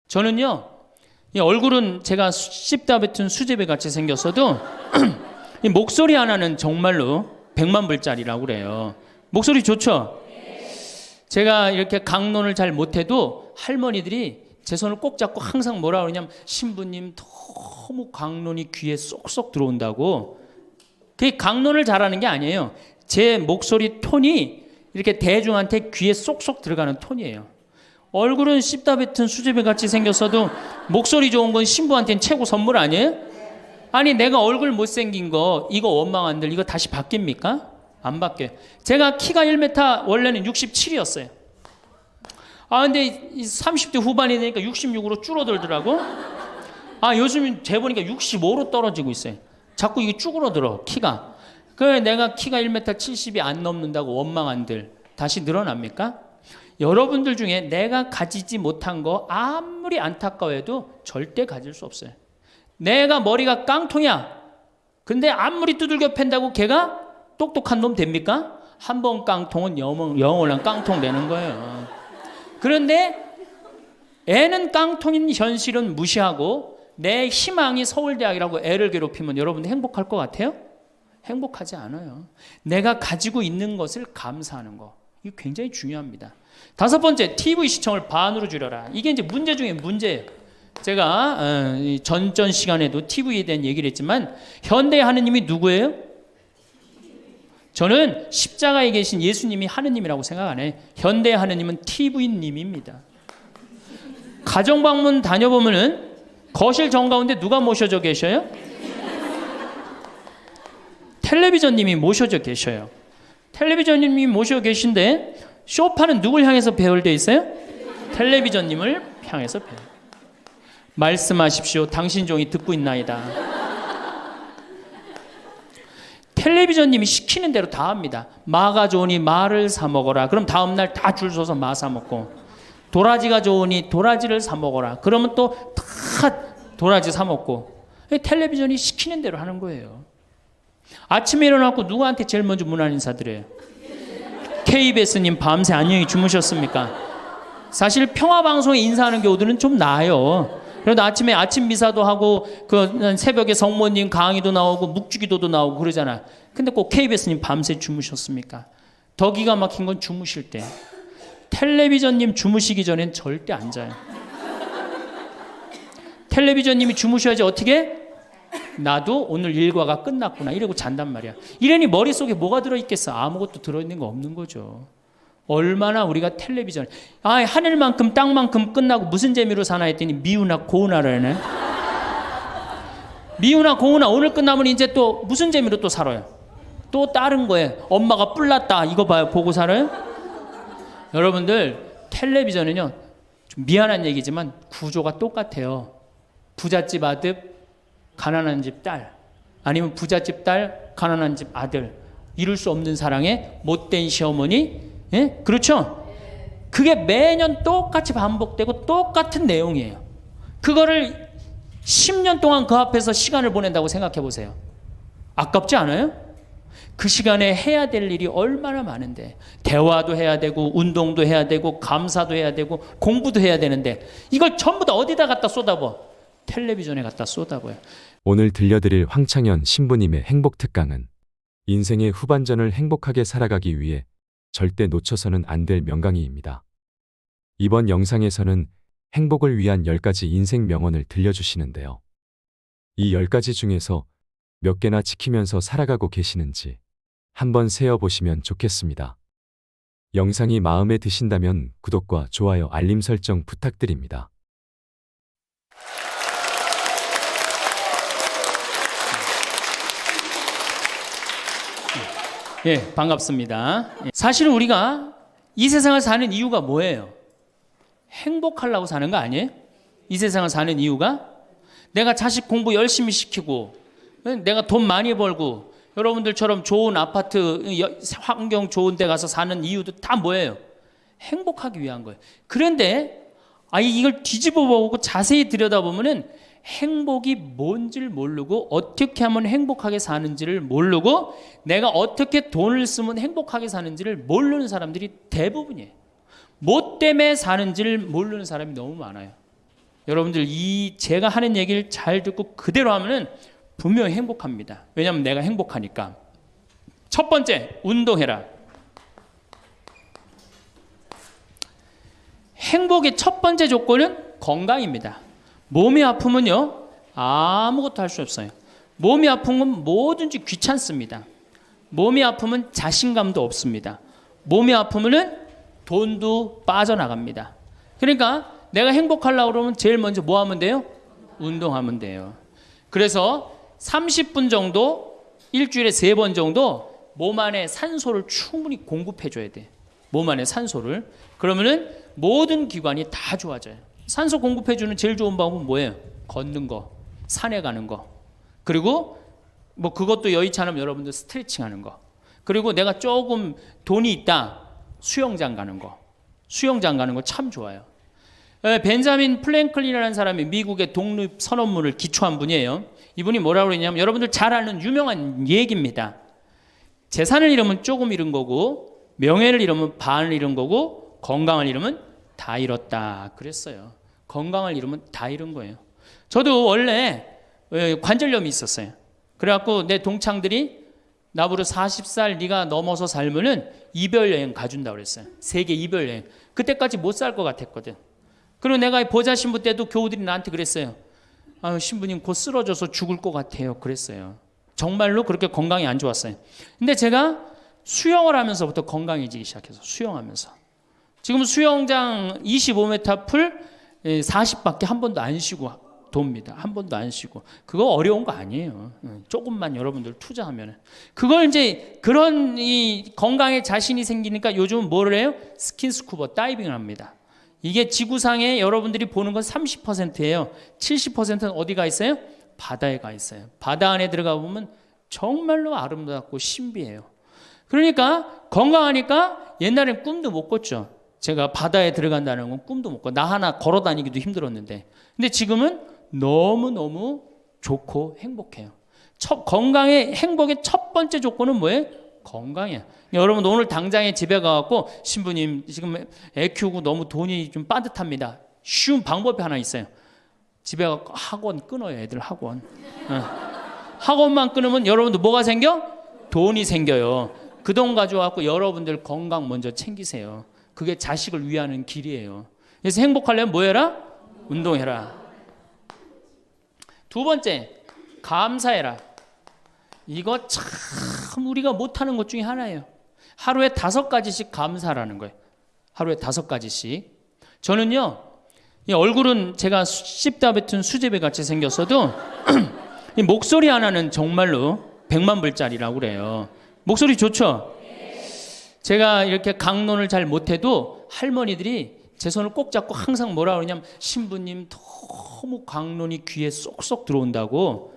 저는요, 이 얼굴은 제가 씹다 뱉은 수제비 같이 생겼어도 이 목소리 하나는 정말로 100만 불짜리라고 그래요. 목소리 좋죠? 제가 이렇게 강론을 잘 못해도 할머니들이 제 손을 꼭 잡고 항상 뭐라 그러냐면 신부님 너무 강론이 귀에 쏙쏙 들어온다고. 그게 강론을 잘하는 게 아니에요. 제 목소리 톤이 이렇게 대중한테 귀에 쏙쏙 들어가는 톤이에요. 얼굴은 씹다 뱉은 수제비 같이 생겼어도 목소리 좋은 건 신부한테는 최고 선물 아니에요? 아니 내가 얼굴 못생긴 거 이거 원망한들 이거 다시 바뀝니까? 안 바뀌어요. 제가 키가 1m 원래는 67이었어요. 아 근데 30대 후반이 되니까 66으로 줄어들더라고. 아 요즘 재보니까 65로 떨어지고 있어요. 자꾸 이게 쭈그러들어 키가. 그래 내가 키가 1m 70이 안 넘는다고 원망한들 다시 늘어납니까? 여러분들 중에 내가 가지지 못한 거 아무리 안타까워해도 절대 가질 수 없어요. 내가 머리가 깡통이야. 근데 아무리 두들겨 팬다고 걔가 똑똑한 놈 됩니까? 한 번 깡통은 영원한 깡통 되는 거예요. 그런데 애는 깡통인 현실은 무시하고 내 희망이 서울대학이라고 애를 괴롭히면 여러분들 행복할 것 같아요? 행복하지 않아요. 내가 가지고 있는 것을 감사하는 거. 이거 굉장히 중요합니다. 5번째, TV 시청을 반으로 줄여라. 이게 이제 문제 중에 문제예요. 제가 전전 시간에도 TV에 대한 얘기를 했지만 현대의 하느님이 누구예요? 저는 십자가에 계신 예수님이 하느님이라고 생각 안 해요. 현대의 하느님은 TV님입니다. 가정방문 다녀보면은 거실 정가운데 누가 모셔져 계셔요? 텔레비전님이 모셔져 계셔요. 텔레비전님이 모셔 계신데 소파는 누굴 향해서 배열되어 있어요? 텔레비전님을 향해서 배열. 말씀하십시오. 당신 종이 듣고 있나이다. 텔레비전님이 시키는 대로 다 합니다. 마가 좋으니 마를 사 먹어라. 그럼 다음 날 다 줄 서서 마 사 먹고. 도라지가 좋으니 도라지를 사 먹어라. 그러면 또 다 도라지 사 먹고. 텔레비전이 시키는 대로 하는 거예요. 아침에 일어나고 누구한테 제일 먼저 문안 인사드려요? KBS님 밤새 안녕히 주무셨습니까? 사실 평화방송에 인사하는 경우들은 좀 나아요. 그래도 아침에 아침 미사도 하고 그 새벽에 성모님 강의도 나오고 묵주기도도 나오고 그러잖아. 근데 꼭 KBS님 밤새 주무셨습니까? 더 기가 막힌 건 주무실 때. 텔레비전님 주무시기 전엔 절대 안 자요. 텔레비전님이 주무셔야지 어떻게? 나도 오늘 일과가 끝났구나 이러고 잔단 말이야. 이러니 머릿속에 뭐가 들어있겠어? 아무것도 들어있는 거 없는 거죠. 얼마나 우리가 텔레비전 하늘만큼 땅만큼 끝나고 무슨 재미로 사나 했더니 미우나 고우나라네. 미우나 고우나 오늘 끝나면 이제 또 무슨 재미로 또 살아요? 또 다른 거에 엄마가 뿔났다 이거 봐요. 보고 살아요? 여러분들 텔레비전은요 좀 미안한 얘기지만 구조가 똑같아요. 부잣집 아들 가난한 집 딸, 아니면 부잣집 딸, 가난한 집 아들, 이룰 수 없는 사랑에 못된 시어머니, 예? 그렇죠? 그게 매년 똑같이 반복되고 똑같은 내용이에요. 그거를 10년 동안 그 앞에서 시간을 보낸다고 생각해 보세요. 아깝지 않아요? 그 시간에 해야 될 일이 얼마나 많은데 대화도 해야 되고 운동도 해야 되고 감사도 해야 되고 공부도 해야 되는데 이걸 전부 다 어디다 갖다 쏟아부어? 텔레비전에 갖다 쏟아부어요. 오늘 들려드릴 황창현 신부님의 행복 특강은 인생의 후반전을 행복하게 살아가기 위해 절대 놓쳐서는 안 될 명강의입니다. 이번 영상에서는 행복을 위한 10가지 인생 명언을 들려주시는데요. 이 10가지 중에서 몇 개나 지키면서 살아가고 계시는지 한번 세어보시면 좋겠습니다. 영상이 마음에 드신다면 구독과 좋아요, 알림 설정 부탁드립니다. 예, 반갑습니다. 사실 우리가 이 세상을 사는 이유가 뭐예요? 행복하려고 사는 거 아니에요? 이 세상을 사는 이유가 내가 자식 공부 열심히 시키고 내가 돈 많이 벌고 여러분들처럼 좋은 아파트 환경 좋은 데 가서 사는 이유도 다 뭐예요? 행복하기 위한 거예요. 그런데 이걸 뒤집어 보고 자세히 들여다보면은 행복이 뭔지를 모르고 어떻게 하면 행복하게 사는지를 모르고 내가 어떻게 돈을 쓰면 행복하게 사는지를 모르는 사람들이 대부분이에요. 뭐 때문에 사는지를 모르는 사람이 너무 많아요. 여러분들 이 제가 하는 얘기를 잘 듣고 그대로 하면은 분명히 행복합니다. 왜냐하면 내가 행복하니까. 첫 번째, 운동해라. 행복의 첫 번째 조건은 건강입니다. 몸이 아프면요, 아무것도 할 수 없어요. 몸이 아픈 건 뭐든지 귀찮습니다. 몸이 아프면 자신감도 없습니다. 몸이 아프면은 돈도 빠져나갑니다. 그러니까 내가 행복하려고 그러면 제일 먼저 뭐 하면 돼요? 운동하면 돼요. 그래서 30분 정도, 일주일에 3번 정도 몸 안에 산소를 충분히 공급해 줘야 돼. 몸 안에 산소를. 그러면은 모든 기관이 다 좋아져요. 산소 공급해 주는 제일 좋은 방법은 뭐예요? 걷는 거, 산에 가는 거. 그리고 뭐 그것도 여의치 않으면 여러분들 스트레칭 하는 거. 그리고 내가 조금 돈이 있다, 수영장 가는 거. 수영장 가는 거 참 좋아요. 벤자민 플랭클린이라는 사람이 미국의 독립 선언문을 기초한 분이에요. 이분이 뭐라고 그랬냐면 여러분들 잘 아는 유명한 얘기입니다. 재산을 잃으면 조금 잃은 거고, 명예를 잃으면 반을 잃은 거고, 건강을 잃으면 다 잃었다 그랬어요. 건강을 잃으면 다 잃은 거예요. 저도 원래 관절염이 있었어요. 그래갖고 내 동창들이 나보고 40살 네가 넘어서 살면은 이별여행 가준다 그랬어요. 세계 이별여행. 그때까지 못 살 것 같았거든. 그리고 내가 보자 신부 때도 교우들이 나한테 그랬어요. 아유, 신부님 곧 쓰러져서 죽을 것 같아요 그랬어요. 정말로 그렇게 건강이 안 좋았어요. 근데 제가 수영을 하면서부터 건강해지기 시작해서 수영하면서 지금 수영장 25m 풀 40밖에 한 번도 안 쉬고 돕니다. 한 번도 안 쉬고. 그거 어려운 거 아니에요. 조금만 여러분들 투자하면. 그걸 이제 그런 이 건강에 자신이 생기니까 요즘은 뭐를 해요? 스킨스쿠버 다이빙을 합니다. 이게 지구상에 여러분들이 보는 건 30%예요. 70%는 어디가 있어요? 바다에 가 있어요. 바다 안에 들어가 보면 정말로 아름답고 신비해요. 그러니까 건강하니까 옛날엔 꿈도 못 꿨죠. 제가 바다에 들어간다는 건 꿈도 못 꿔. 나 하나 걸어 다니기도 힘들었는데. 근데 지금은 너무너무 좋고 행복해요. 건강의 행복의 첫 번째 조건은 뭐예요? 건강이에요. 여러분 오늘 당장에 집에 가갖고 신부님 지금 애 키우고 너무 돈이 좀 빠듯합니다. 쉬운 방법이 하나 있어요. 집에 가서 학원 끊어요. 애들 학원. 학원만 끊으면 여러분들 뭐가 생겨? 돈이 생겨요. 그 돈 가져와서 여러분들 건강 먼저 챙기세요. 그게 자식을 위하는 길이에요. 그래서 행복하려면 뭐 해라? 운동해라. 두 번째, 감사해라. 이거 참 우리가 못하는 것 중에 하나예요. 하루에 5가지씩 감사라는 거예요. 하루에 5가지씩. 저는요, 이 얼굴은 제가 씹다 뱉은 수제비 같이 생겼어도 이 목소리 하나는 정말로 100만 불짜리라고 그래요. 목소리 좋죠? 제가 이렇게 강론을 잘 못해도 할머니들이 제 손을 꼭 잡고 항상 뭐라 그러냐면 신부님 너무 강론이 귀에 쏙쏙 들어온다고.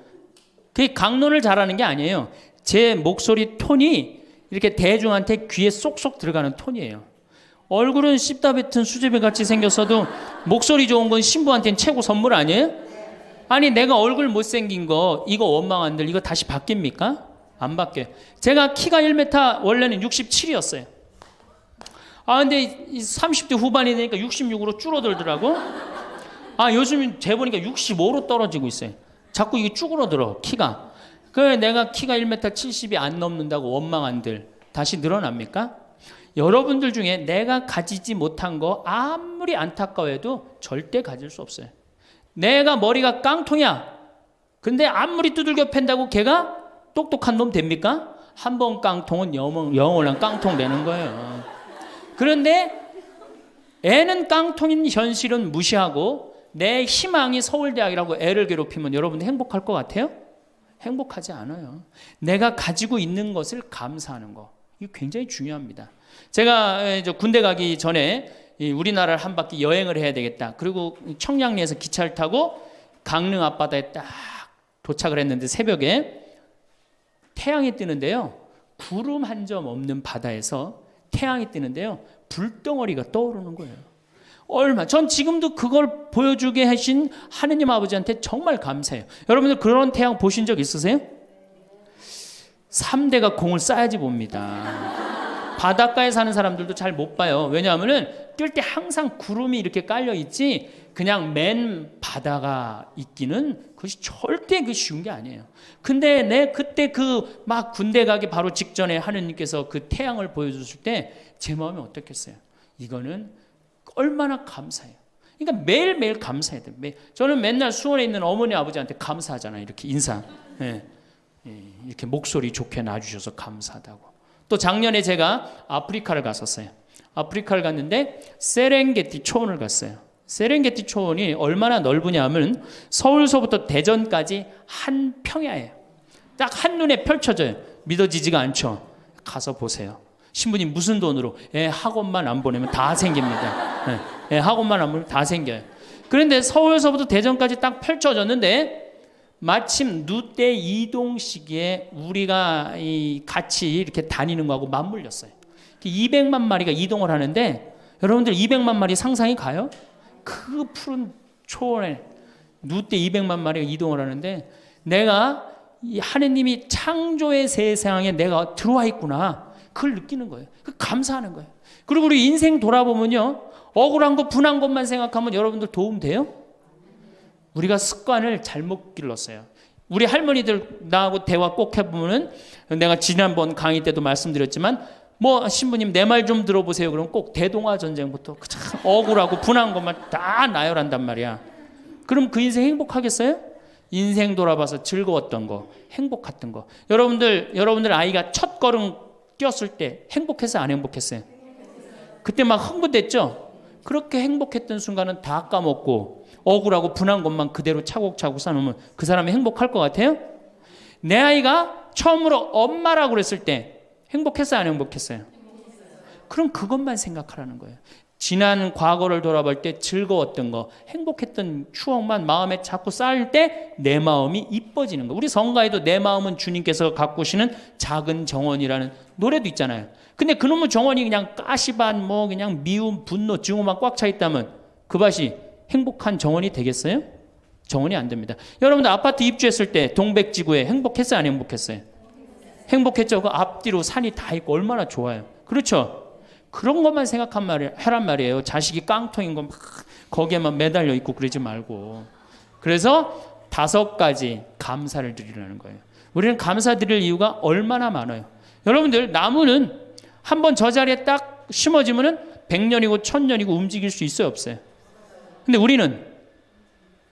그게 강론을 잘하는 게 아니에요. 제 목소리 톤이 이렇게 대중한테 귀에 쏙쏙 들어가는 톤이에요. 얼굴은 씹다 뱉은 수제비 같이 생겼어도 목소리 좋은 건 신부한테는 최고 선물 아니에요? 아니 내가 얼굴 못생긴 거 이거 원망한들 이거 다시 바뀝니까? 안 바뀌어요. 제가 키가 1m 원래는 67이었어요. 아 근데 30대 후반이 되니까 66으로 줄어들더라고. 아 요즘 재보니까 65로 떨어지고 있어요. 자꾸 이게 쭈그러들어 키가. 그래 내가 키가 1m 70이 안 넘는다고 원망한들 다시 늘어납니까? 여러분들 중에 내가 가지지 못한 거 아무리 안타까워해도 절대 가질 수 없어요. 내가 머리가 깡통이야. 근데 아무리 두들겨 팬다고 걔가 똑똑한 놈 됩니까? 한 번 깡통은 영원한 깡통 되는 거예요. 그런데 애는 깡통인 현실은 무시하고 내 희망이 서울대학이라고 애를 괴롭히면 여러분 행복할 것 같아요? 행복하지 않아요. 내가 가지고 있는 것을 감사하는 거. 이거 굉장히 중요합니다. 제가 군대 가기 전에 우리나라를 한 바퀴 여행을 해야 되겠다. 그리고 청량리에서 기차를 타고 강릉 앞바다에 딱 도착을 했는데 새벽에 태양이 뜨는데요. 구름 한 점 없는 바다에서 태양이 뜨는데요. 불덩어리가 떠오르는 거예요. 전 지금도 그걸 보여주게 하신 하느님 아버지한테 정말 감사해요. 여러분들 그런 태양 보신 적 있으세요? 3대가 공을 쌓아야지 봅니다. 바닷가에 사는 사람들도 잘 못 봐요. 왜냐하면은 뜰 때 항상 구름이 이렇게 깔려 있지 그냥 맨 바다가 있기는 그것이 절대 그 쉬운 게 아니에요. 근데 내 그때 그 막 군대 가기 바로 직전에 하느님께서 그 태양을 보여주실 때 제 마음이 어떻겠어요? 이거는 얼마나 감사해요. 그러니까 매일매일 감사해야 돼요. 저는 맨날 수원에 있는 어머니 아버지한테 감사하잖아요. 이렇게 인사. 예. 이렇게 목소리 좋게 놔주셔서 감사하다고. 또 작년에 제가 아프리카를 갔었어요. 아프리카를 갔는데 세렝게티 초원을 갔어요. 세렝게티 초원이 얼마나 넓으냐 하면 서울서부터 대전까지 한 평야예요. 딱 한눈에 펼쳐져요. 믿어지지가 않죠. 가서 보세요. 신부님 무슨 돈으로? 학원만 안 보내면 다 생깁니다. 학원만 안 보내면 다 생겨요. 그런데 서울서부터 대전까지 딱 펼쳐졌는데 마침 누때 이동 시기에 우리가 같이 이렇게 다니는 거하고 맞물렸어요. 200만 마리가 이동을 하는데 여러분들 200만 마리 상상이 가요? 그 푸른 초원에 누때 200만 마리가 이동을 하는데 내가 이 하느님이 창조의 세상에 내가 들어와 있구나. 그걸 느끼는 거예요. 감사하는 거예요. 그리고 우리 인생 돌아보면요. 억울한 것, 분한 것만 생각하면 여러분들 도움 돼요? 우리가 습관을 잘못 길렀어요. 우리 할머니들 나하고 대화 꼭 해보면은 내가 지난번 강의 때도 말씀드렸지만 뭐 신부님 내 말 좀 들어보세요. 그럼 꼭 대동아 전쟁부터 참 억울하고 분한 것만 다 나열한단 말이야. 그럼 그 인생 행복하겠어요? 인생 돌아봐서 즐거웠던 거, 행복했던 거. 여러분들 아이가 첫 걸음 뛰었을 때 행복했어요? 안 행복했어요? 그때 막 흥분됐죠? 그렇게 행복했던 순간은 다 까먹고 억울하고 분한 것만 그대로 차곡차곡 쌓아놓으면 그 사람이 행복할 것 같아요? 내 아이가 처음으로 엄마라고 그랬을 때 행복했어요? 안 행복했어요? 그럼 그것만 생각하라는 거예요. 지난 과거를 돌아볼 때 즐거웠던 거, 행복했던 추억만 마음에 자꾸 쌓일 때 내 마음이 이뻐지는 거. 우리 성가에도 내 마음은 주님께서 가꾸시는 작은 정원이라는 노래도 있잖아요. 근데 그놈의 정원이 그냥 가시반 뭐 그냥 미움, 분노, 증오만 꽉 차 있다면 그 밭이 행복한 정원이 되겠어요? 정원이 안 됩니다. 여러분들 아파트 입주했을 때 동백지구에 행복했어요? 안 행복했어요? 행복했죠. 그 앞뒤로 산이 다 있고 얼마나 좋아요. 그렇죠? 그런 것만 하란 말이에요. 자식이 깡통인 거 막 거기에만 매달려 있고 그러지 말고. 그래서 5가지 감사를 드리라는 거예요. 우리는 감사드릴 이유가 얼마나 많아요. 여러분들 나무는 한번 저 자리에 딱 심어지면은 100년이고 1000년이고 움직일 수 있어요, 없어요? 근데 우리는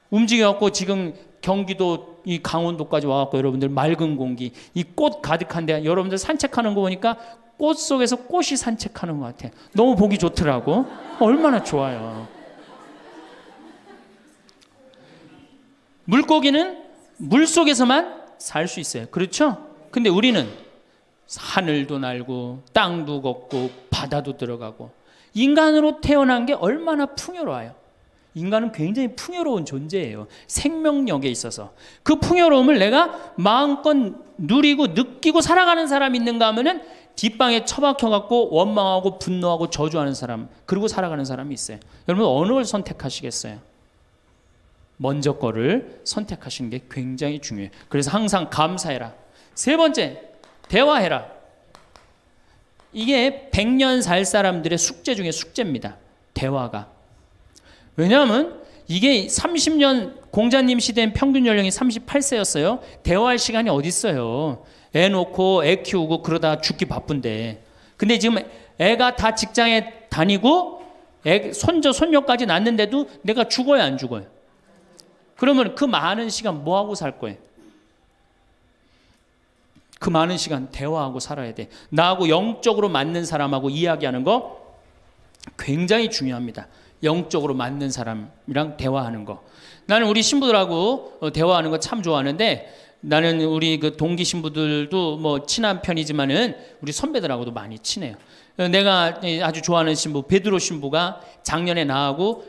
움직여갖고 지금 경기도 이 강원도까지 와갖고 여러분들 맑은 공기, 이 꽃 가득한데 여러분들 산책하는 거 보니까 꽃 속에서 꽃이 산책하는 것 같아. 너무 보기 좋더라고. 얼마나 좋아요. 물고기는 물 속에서만 살 수 있어요. 그렇죠? 근데 우리는 하늘도 날고 땅도 걷고 바다도 들어가고 인간으로 태어난 게 얼마나 풍요로워요. 인간은 굉장히 풍요로운 존재예요. 생명력에 있어서. 그 풍요로움을 내가 마음껏 누리고 느끼고 살아가는 사람이 있는가 하면은 뒷방에 처박혀갖고 원망하고 분노하고 저주하는 사람, 그리고 살아가는 사람이 있어요. 여러분 어느 걸 선택하시겠어요? 먼저 거를 선택하시는 게 굉장히 중요해요. 그래서 항상 감사해라. 3번째, 대화해라. 이게 100년 살 사람들의 숙제 중에 숙제입니다. 대화가. 왜냐하면 이게 30년 공자님 시대엔 평균 연령이 38세였어요. 대화할 시간이 어디 있어요. 애 놓고 애 키우고 그러다 죽기 바쁜데. 근데 지금 애가 다 직장에 다니고 애 손자 손녀까지 낳는데도 내가 죽어야 안 죽어요? 그러면 그 많은 시간 뭐 하고 살 거예요? 그 많은 시간 대화하고 살아야 돼. 나하고 영적으로 맞는 사람하고 이야기하는 거 굉장히 중요합니다. 영적으로 맞는 사람이랑 대화하는 거. 나는 우리 신부들하고 대화하는 거 참 좋아하는데 나는 우리 그 동기 신부들도 뭐 친한 편이지만은 우리 선배들하고도 많이 친해요. 내가 아주 좋아하는 신부 베드로 신부가 작년에 나하고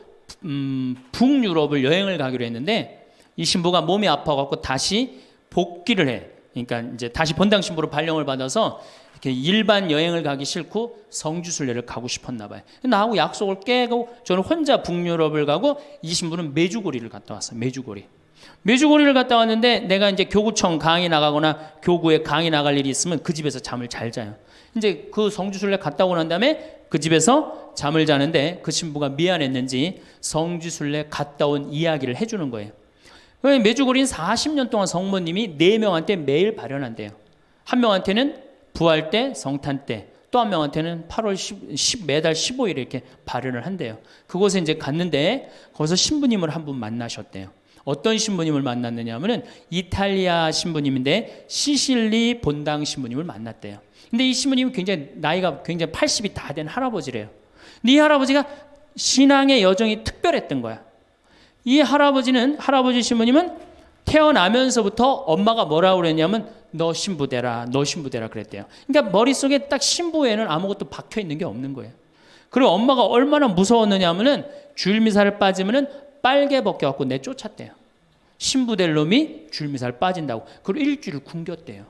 북유럽을 여행을 가기로 했는데 이 신부가 몸이 아파갖고 다시 복귀를 해. 그러니까 이제 다시 본당 신부로 발령을 받아서 이렇게 일반 여행을 가기 싫고 성주순례를 가고 싶었나 봐요. 나하고 약속을 깨고 저는 혼자 북유럽을 가고 이 신부는 메주고리를 갔다 왔어요. 메주고리를 갔다 왔는데 내가 이제 교구청 강의 나가거나 교구에 강의 나갈 일이 있으면 그 집에서 잠을 잘 자요. 이제 그 성지순례 갔다 오고 난 다음에 그 집에서 잠을 자는데 그 신부가 미안했는지 성지순례 갔다 온 이야기를 해주는 거예요. 메주고리는 40년 동안 성모님이 4명한테 매일 발현한대요. 한 명한테는 부활 때, 성탄 때, 또 한 명한테는 8월 10 매달 15일에 이렇게 발현을 한대요. 그곳에 이제 갔는데 거기서 신부님을 한 분 만나셨대요. 어떤 신부님을 만났느냐 하면은 이탈리아 신부님인데 시실리 본당 신부님을 만났대요. 근데 이 신부님은 굉장히 나이가 굉장히 80이 다 된 할아버지래요. 근데 이 할아버지가 신앙의 여정이 특별했던 거야. 이 할아버지 신부님은 태어나면서부터 엄마가 뭐라고 그랬냐면 너 신부되라, 너 신부되라 그랬대요. 그러니까 머릿속에 딱 신부에는 아무것도 박혀 있는 게 없는 거예요. 그리고 엄마가 얼마나 무서웠느냐 하면은 주일미사를 빠지면은 빨개 벗겨갖고 내쫓았대요. 신부될 놈이 주일미사를 빠진다고. 그리고 일주일을 굶겼대요.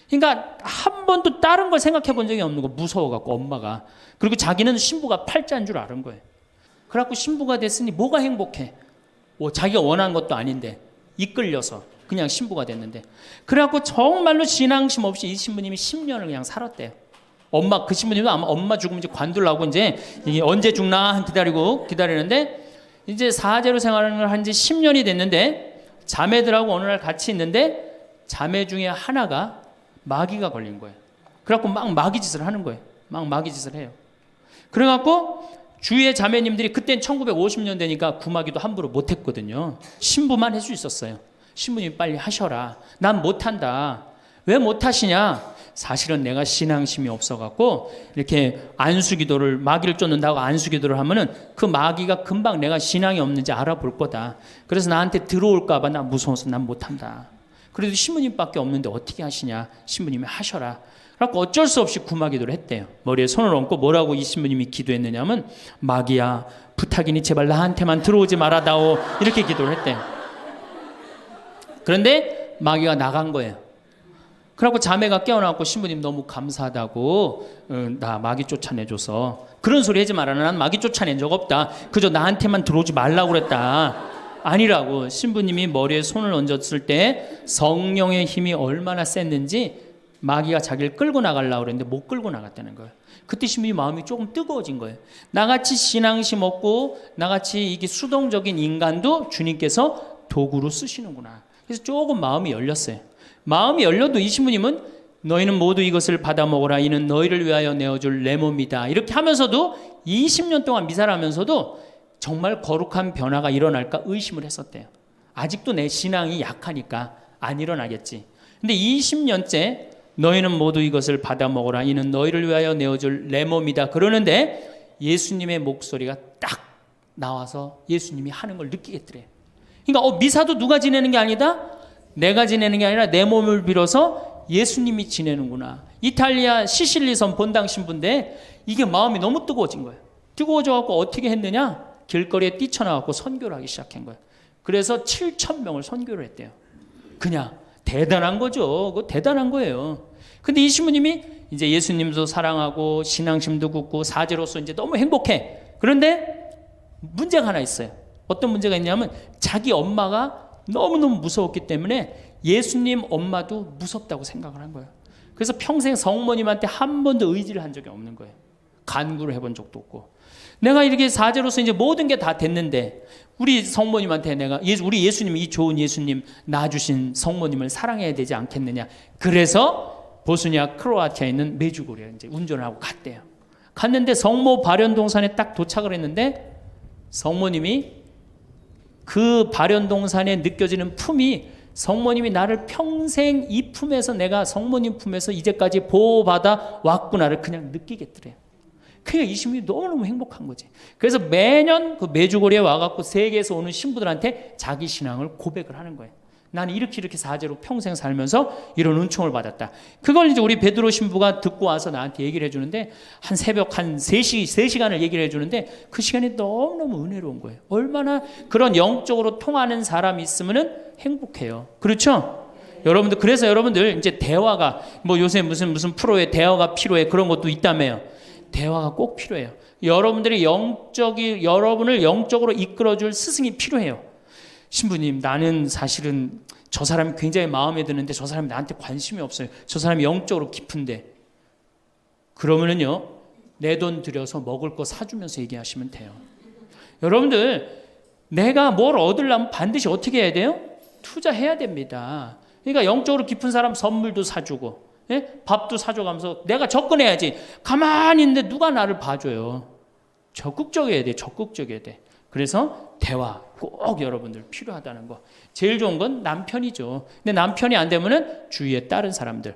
그러니까 한 번도 다른 걸 생각해 본 적이 없는 거, 무서워갖고 엄마가. 그리고 자기는 신부가 팔자인 줄 아는 거예요. 그래갖고 신부가 됐으니 뭐가 행복해? 자기가 원한 것도 아닌데 이끌려서 그냥 신부가 됐는데, 그래갖고 정말로 신앙심 없이 이 신부님이 10년을 그냥 살았대요. 그 신부님도 아마 엄마 죽으면 이제 관두려고 이제 이게 언제 죽나 기다리는데, 이제 사제로 생활을 한 지 10년이 됐는데 자매들하고 어느 날 같이 있는데 자매 중에 하나가 마귀가 걸린 거예요. 그래갖고 막 마귀짓을 하는 거예요. 막 마귀짓을 해요. 그래갖고 주위의 자매님들이, 그땐 1950년대니까 구마기도 함부로 못했거든요. 신부만 할 수 있었어요. 신부님 빨리 하셔라. 난 못한다. 왜 못하시냐? 사실은 내가 신앙심이 없어갖고 이렇게 안수기도를, 마귀를 쫓는다고 안수기도를 하면은 그 마귀가 금방 내가 신앙이 없는지 알아볼 거다. 그래서 나한테 들어올까봐 나 무서워서 난 못한다. 그래도 신부님밖에 없는데 어떻게 하시냐? 신부님이 하셔라. 그래서 어쩔 수 없이 구마기도를 했대요. 머리에 손을 얹고 뭐라고 이 신부님이 기도했느냐면, 마귀야 부탁이니 제발 나한테만 들어오지 말아다오, 이렇게 기도를 했대요. 그런데 마귀가 나간 거예요. 그래갖고 자매가 깨어나고 신부님 너무 감사하다고, 나 마귀 쫓아내줘서. 그런 소리 하지 마라. 난 마귀 쫓아낸 적 없다. 그저 나한테만 들어오지 말라고 그랬다. 아니라고. 신부님이 머리에 손을 얹었을 때 성령의 힘이 얼마나 셌는지 마귀가 자기를 끌고 나가려고 그랬는데 못 끌고 나갔다는 거예요. 그때 신부님 마음이 조금 뜨거워진 거예요. 나같이 신앙심 없고 나같이 이게 수동적인 인간도 주님께서 도구로 쓰시는구나. 그래서 조금 마음이 열렸어요. 마음이 열려도 이 신부님은 너희는 모두 이것을 받아 먹어라. 이는 너희를 위하여 내어줄 내 몸이다. 이렇게 하면서도 20년 동안 미사를 하면서도 정말 거룩한 변화가 일어날까 의심을 했었대요. 아직도 내 신앙이 약하니까 안 일어나겠지. 근데 20년째 너희는 모두 이것을 받아 먹어라. 이는 너희를 위하여 내어줄 내 몸이다. 그러는데 예수님의 목소리가 딱 나와서 예수님이 하는 걸 느끼겠더래요. 그러니까 미사도 누가 지내는 게 아니다? 내가 지내는 게 아니라 내 몸을 빌어서 예수님이 지내는구나. 이탈리아 시실리섬 본당 신부인데 이게 마음이 너무 뜨거워진 거예요. 뜨거워져갖고 어떻게 했느냐? 길거리에 뛰쳐나가고 선교를 하기 시작한 거예요. 그래서 7,000명을 선교를 했대요. 그냥 대단한 거죠. 그거 대단한 거예요. 근데 이 신부님이 이제 예수님도 사랑하고 신앙심도 굳고 사제로서 이제 너무 행복해. 그런데 문제가 하나 있어요. 어떤 문제가 있냐면 자기 엄마가 너무너무 무서웠기 때문에 예수님 엄마도 무섭다고 생각을 한 거예요. 그래서 평생 성모님한테 한 번도 의지를 한 적이 없는 거예요. 간구를 해본 적도 없고. 내가 이렇게 사제로서 이제 모든 게 다 됐는데 우리 성모님한테 우리 예수님, 이 좋은 예수님 낳아주신 성모님을 사랑해야 되지 않겠느냐. 그래서 보스니아 크로아티아에 있는 메주고리에 이제 운전을 하고 갔대요. 갔는데 성모 발현동산에 딱 도착을 했는데 성모님이 그 발현동산에 느껴지는 품이, 성모님이 나를 평생 이 품에서, 내가 성모님 품에서 이제까지 보호받아 왔구나를 그냥 느끼겠더래요. 그러니까 이 신부님이 너무너무 행복한 거지. 그래서 매년 그 메주고리에 와갖고 세계에서 오는 신부들한테 자기 신앙을 고백을 하는 거예요. 나는 이렇게 사제로 평생 살면서 이런 은총을 받았다. 그걸 이제 우리 베드로 신부가 듣고 와서 나한테 얘기를 해주는데, 한 새벽 한 3시간을 얘기를 해주는데 그 시간이 너무너무 은혜로운 거예요. 얼마나 그런 영적으로 통하는 사람이 있으면 행복해요. 그렇죠? 여러분들, 그래서 여러분들 이제 대화가, 뭐 요새 무슨 프로에 대화가 필요해, 그런 것도 있다며요. 대화가 꼭 필요해요. 여러분들이 여러분을 영적으로 이끌어줄 스승이 필요해요. 신부님, 나는 사실은 저 사람이 굉장히 마음에 드는데 저 사람이 나한테 관심이 없어요. 저 사람이 영적으로 깊은데. 그러면은요, 내 돈 들여서 먹을 거 사주면서 얘기하시면 돼요. 여러분들, 내가 뭘 얻으려면 반드시 어떻게 해야 돼요? 투자해야 됩니다. 그러니까 영적으로 깊은 사람 선물도 사주고, 밥도 사줘가면서 내가 접근해야지. 가만히 있는데 누가 나를 봐줘요. 적극적이어야 돼. 적극적이어야 돼. 그래서 대화 꼭 여러분들 필요하다는 거. 제일 좋은 건 남편이죠. 근데 남편이 안 되면은 주위에 다른 사람들,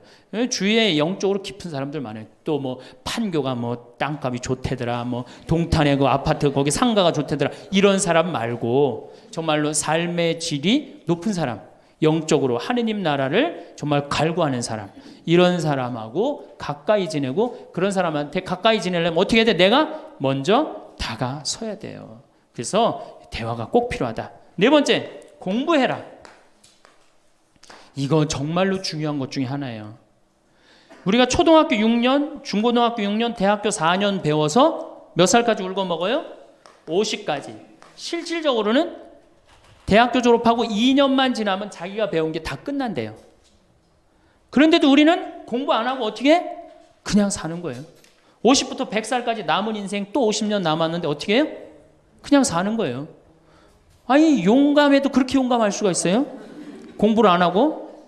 주위에 영적으로 깊은 사람들 많아요. 또 뭐 판교가 뭐 땅값이 좋대더라, 뭐 동탄에 그 아파트 거기 상가가 좋대더라, 이런 사람 말고 정말로 삶의 질이 높은 사람, 영적으로 하느님 나라를 정말 갈구하는 사람, 이런 사람하고 가까이 지내고, 그런 사람한테 가까이 지내려면 어떻게 해야 돼? 내가 먼저 다가서야 돼요. 그래서 대화가 꼭 필요하다. 네 번째, 공부해라. 이거 정말로 중요한 것 중에 하나예요. 우리가 초등학교 6년, 중고등학교 6년, 대학교 4년 배워서 몇 살까지 울고 먹어요? 50까지. 실질적으로는 대학교 졸업하고 2년만 지나면 자기가 배운 게 다 끝난대요. 그런데도 우리는 공부 안 하고 어떻게 해? 그냥 사는 거예요. 50부터 100살까지 남은 인생 또 50년 남았는데 어떻게 해요? 그냥 사는 거예요. 아니, 용감해도 그렇게 용감할 수가 있어요? 공부를 안 하고?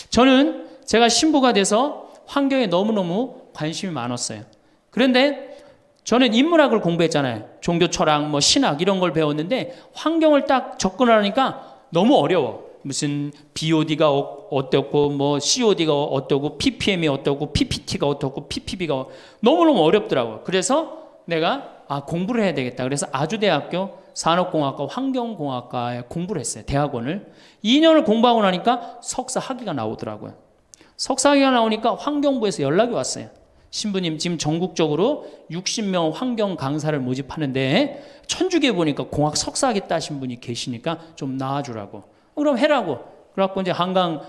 저는 제가 신부가 돼서 환경에 너무너무 관심이 많았어요. 그런데 저는 인문학을 공부했잖아요. 종교 철학, 뭐 신학 이런 걸 배웠는데 환경을 딱 접근하니까 너무 어려워. 무슨 BOD가 어떻고, 뭐 COD가 어떻고, PPM이 어떻고, PPT가 어떻고, PPB가 너무너무 어렵더라고요. 그래서 내가 공부를 해야 되겠다. 그래서 아주대학교 산업공학과 환경공학과에 공부를 했어요. 대학원을. 2년을 공부하고 나니까 석사 학위가 나오더라고요. 석사 학위가 나오니까 환경부에서 연락이 왔어요. 신부님, 지금 전국적으로 60명 환경 강사를 모집하는데 천주교에 보니까 공학 석사 학위 따신 분이 계시니까 좀 나와주라고. 그럼 해라고. 그래갖고 이제 한강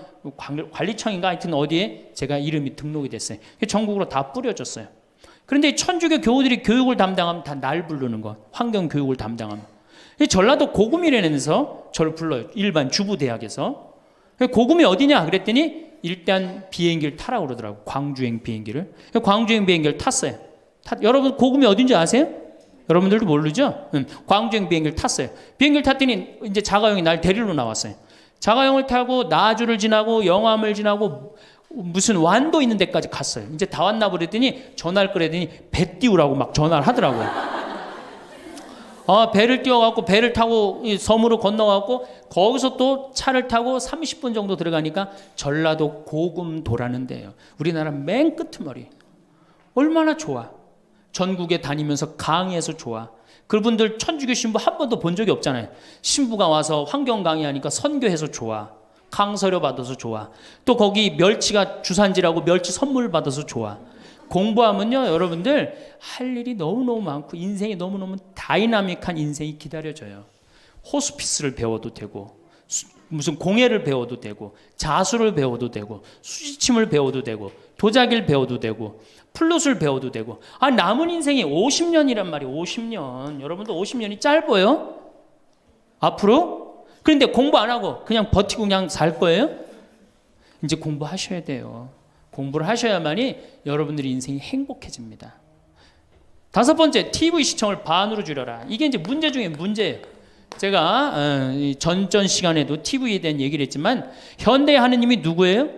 관리청인가 하여튼 어디에 제가 이름이 등록이 됐어요. 전국으로 다 뿌려졌어요. 그런데 천주교 교우들이 교육을 담당하면 다 날 부르는 거. 환경 교육을 담당하면. 전라도 고금이라면서 저를 불러요. 일반 주부대학에서. 고금이 어디냐 그랬더니 일단 비행기를 타라고 그러더라고. 광주행 비행기를. 광주행 비행기를 탔어요. 여러분 고금이 어딘지 아세요? 여러분들도 모르죠? 광주행 비행기를 탔어요. 비행기를 탔더니 이제 자가용이 날 데리러 나왔어요. 자가용을 타고 나주를 지나고 영암을 지나고 무슨 완도 있는 데까지 갔어요. 이제 다 왔나 보랬더니 전화를 끌더니 배 띄우라고 막 전화를 하더라고요. 배를 띄워갖고 배를 타고 섬으로 건너갖고 거기서 또 차를 타고 30분 정도 들어가니까 전라도 고금도라는 데예요. 우리나라 맨 끄트머리. 얼마나 좋아. 전국에 다니면서 강의해서 좋아. 그분들 천주교 신부 한 번도 본 적이 없잖아요. 신부가 와서 환경 강의하니까 선교해서 좋아. 강서료 받아서 좋아. 또 거기 멸치가 주산지라고 멸치 선물 받아서 좋아. 공부하면요, 여러분들 할 일이 너무너무 많고 인생이 너무너무 다이나믹한 인생이 기다려져요. 호스피스를 배워도 되고, 무슨 공예를 배워도 되고, 자수를 배워도 되고, 수지침을 배워도 되고, 도자기를 배워도 되고, 플룻을 배워도 되고. 남은 인생이 50년이란 말이에요. 50년. 여러분도 50년이 짧아요? 앞으로? 그런데 공부 안 하고 그냥 버티고 그냥 살 거예요? 이제 공부하셔야 돼요. 공부를 하셔야만이 여러분들의 인생이 행복해집니다. 다섯 번째, TV 시청을 반으로 줄여라. 이게 이제 문제 중에 문제예요. 제가 전전 시간에도 TV에 대한 얘기를 했지만 현대의 하느님이 누구예요?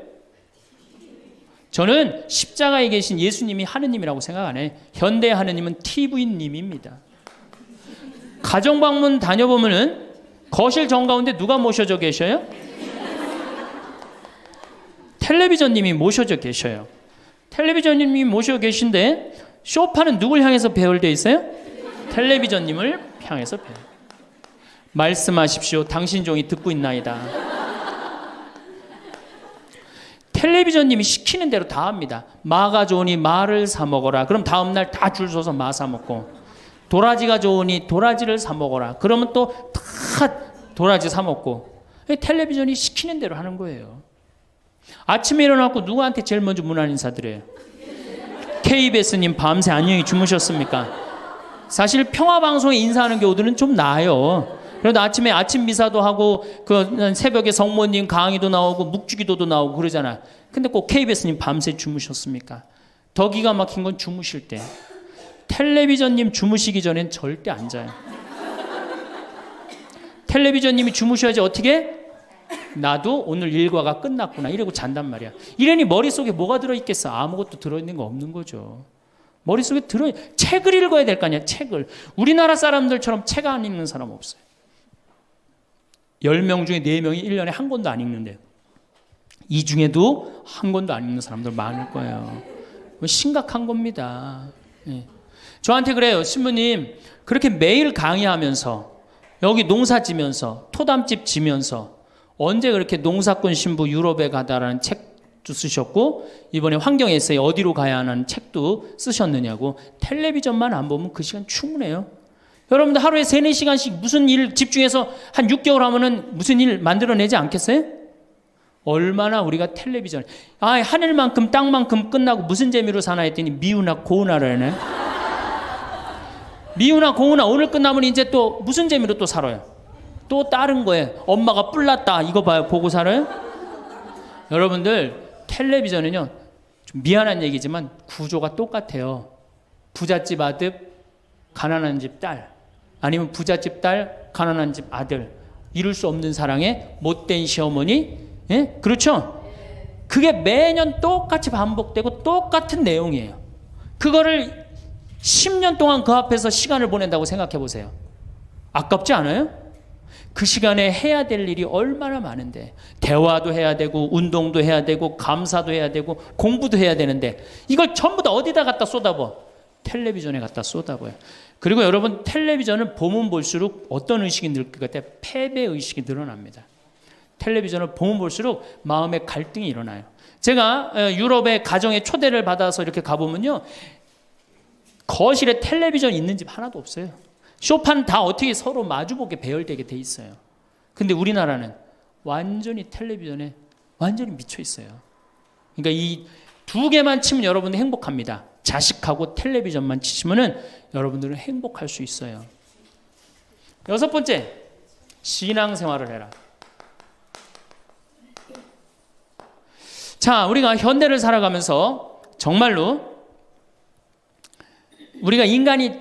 저는 십자가에 계신 예수님이 하느님이라고 생각 안 해요. 현대의 하느님은 TV님입니다. 가정방문 다녀보면은 거실 정가운데 누가 모셔져 계셔요? 텔레비전님이 모셔져 계셔요. 텔레비전님이 모셔 계신데 소파는 누굴 향해서 배열되어 있어요? 텔레비전님을 향해서 배열. 말씀하십시오. 당신 종이 듣고 있나이다. 텔레비전님이 시키는 대로 다 합니다. 마가 좋으니 마를 사 먹어라. 그럼 다음날 다 줄 서서 마 사 먹고, 도라지가 좋으니 도라지를 사 먹어라. 그러면 또 다 도라지 사 먹고. 텔레비전이 시키는 대로 하는 거예요. 아침에 일어나고 누구한테 제일 먼저 문안 인사드려요? KBS님 밤새 안녕히 주무셨습니까? 사실 평화방송에 인사하는 경우들은 좀 나아요. 그래도 아침에 아침 미사도 하고 그 새벽에 성모님 강의도 나오고 묵주기도도 나오고 그러잖아. 근데 꼭 KBS님 밤새 주무셨습니까? 더 기가 막힌 건 주무실 때. 텔레비전님 주무시기 전엔 절대 안 자요. 텔레비전님이 주무셔야지 어떻게? 나도 오늘 일과가 끝났구나 이러고 잔단 말이야. 이러니 머릿속에 뭐가 들어있겠어? 아무것도 들어있는 거 없는 거죠. 머릿속에 책을 읽어야 될 거 아니야. 책을. 우리나라 사람들처럼 책 안 읽는 사람 없어요. 10명 중에 4명이 1년에 한 권도 안 읽는데요. 이 중에도 한 권도 안 읽는 사람들 많을 거예요. 심각한 겁니다. 예. 저한테 그래요. 신부님 그렇게 매일 강의하면서 여기 농사 지면서 토담집 지면서 언제 그렇게 농사꾼 신부 유럽에 가다라는 책도 쓰셨고 이번에 환경 에세이 어디로 가야 하는 책도 쓰셨느냐고. 텔레비전만 안 보면 그 시간 충분해요. 여러분들 하루에 3-4시간씩 무슨 일 집중해서 한 6개월 하면은 무슨 일 만들어내지 않겠어요? 얼마나 우리가 텔레비전 하늘만큼 땅만큼 끝나고 무슨 재미로 사나 했더니 미우나 고우나를 하네. 미우나 고우나 오늘 끝나면 이제 또 무슨 재미로 또 살아요? 또 다른 거에 엄마가 뿔났다 이거 봐요. 보고 살아요? 여러분들 텔레비전은요 좀 미안한 얘기지만 구조가 똑같아요. 부잣집 아들 가난한 집 딸 아니면 부잣집 딸 가난한 집 아들 이룰 수 없는 사랑에 못된 시어머니. 예? 그렇죠? 그게 매년 똑같이 반복되고 똑같은 내용이에요. 그거를 10년 동안 그 앞에서 시간을 보낸다고 생각해 보세요. 아깝지 않아요? 그 시간에 해야 될 일이 얼마나 많은데 대화도 해야 되고 운동도 해야 되고 감사도 해야 되고 공부도 해야 되는데 이걸 전부 다 어디다 갖다 쏟아부어? 텔레비전에 갖다 쏟아부어요. 그리고 여러분 텔레비전을 보면 볼수록 어떤 의식이 늘 것 같아요? 패배의식이 늘어납니다. 텔레비전을 보면 볼수록 마음의 갈등이 일어나요. 제가 유럽의 가정에 초대를 받아서 이렇게 가보면요 거실에 텔레비전 있는 집 하나도 없어요. 쇼파는 다 어떻게 서로 마주보게 배열되게 돼 있어요. 근데 우리나라는 완전히 텔레비전에 완전히 미쳐 있어요. 그러니까 이 두 개만 치면 여러분들 행복합니다. 자식하고 텔레비전만 치시면은 여러분들은 행복할 수 있어요. 6번째, 신앙생활을 해라. 자, 우리가 현대를 살아가면서 정말로 우리가 인간이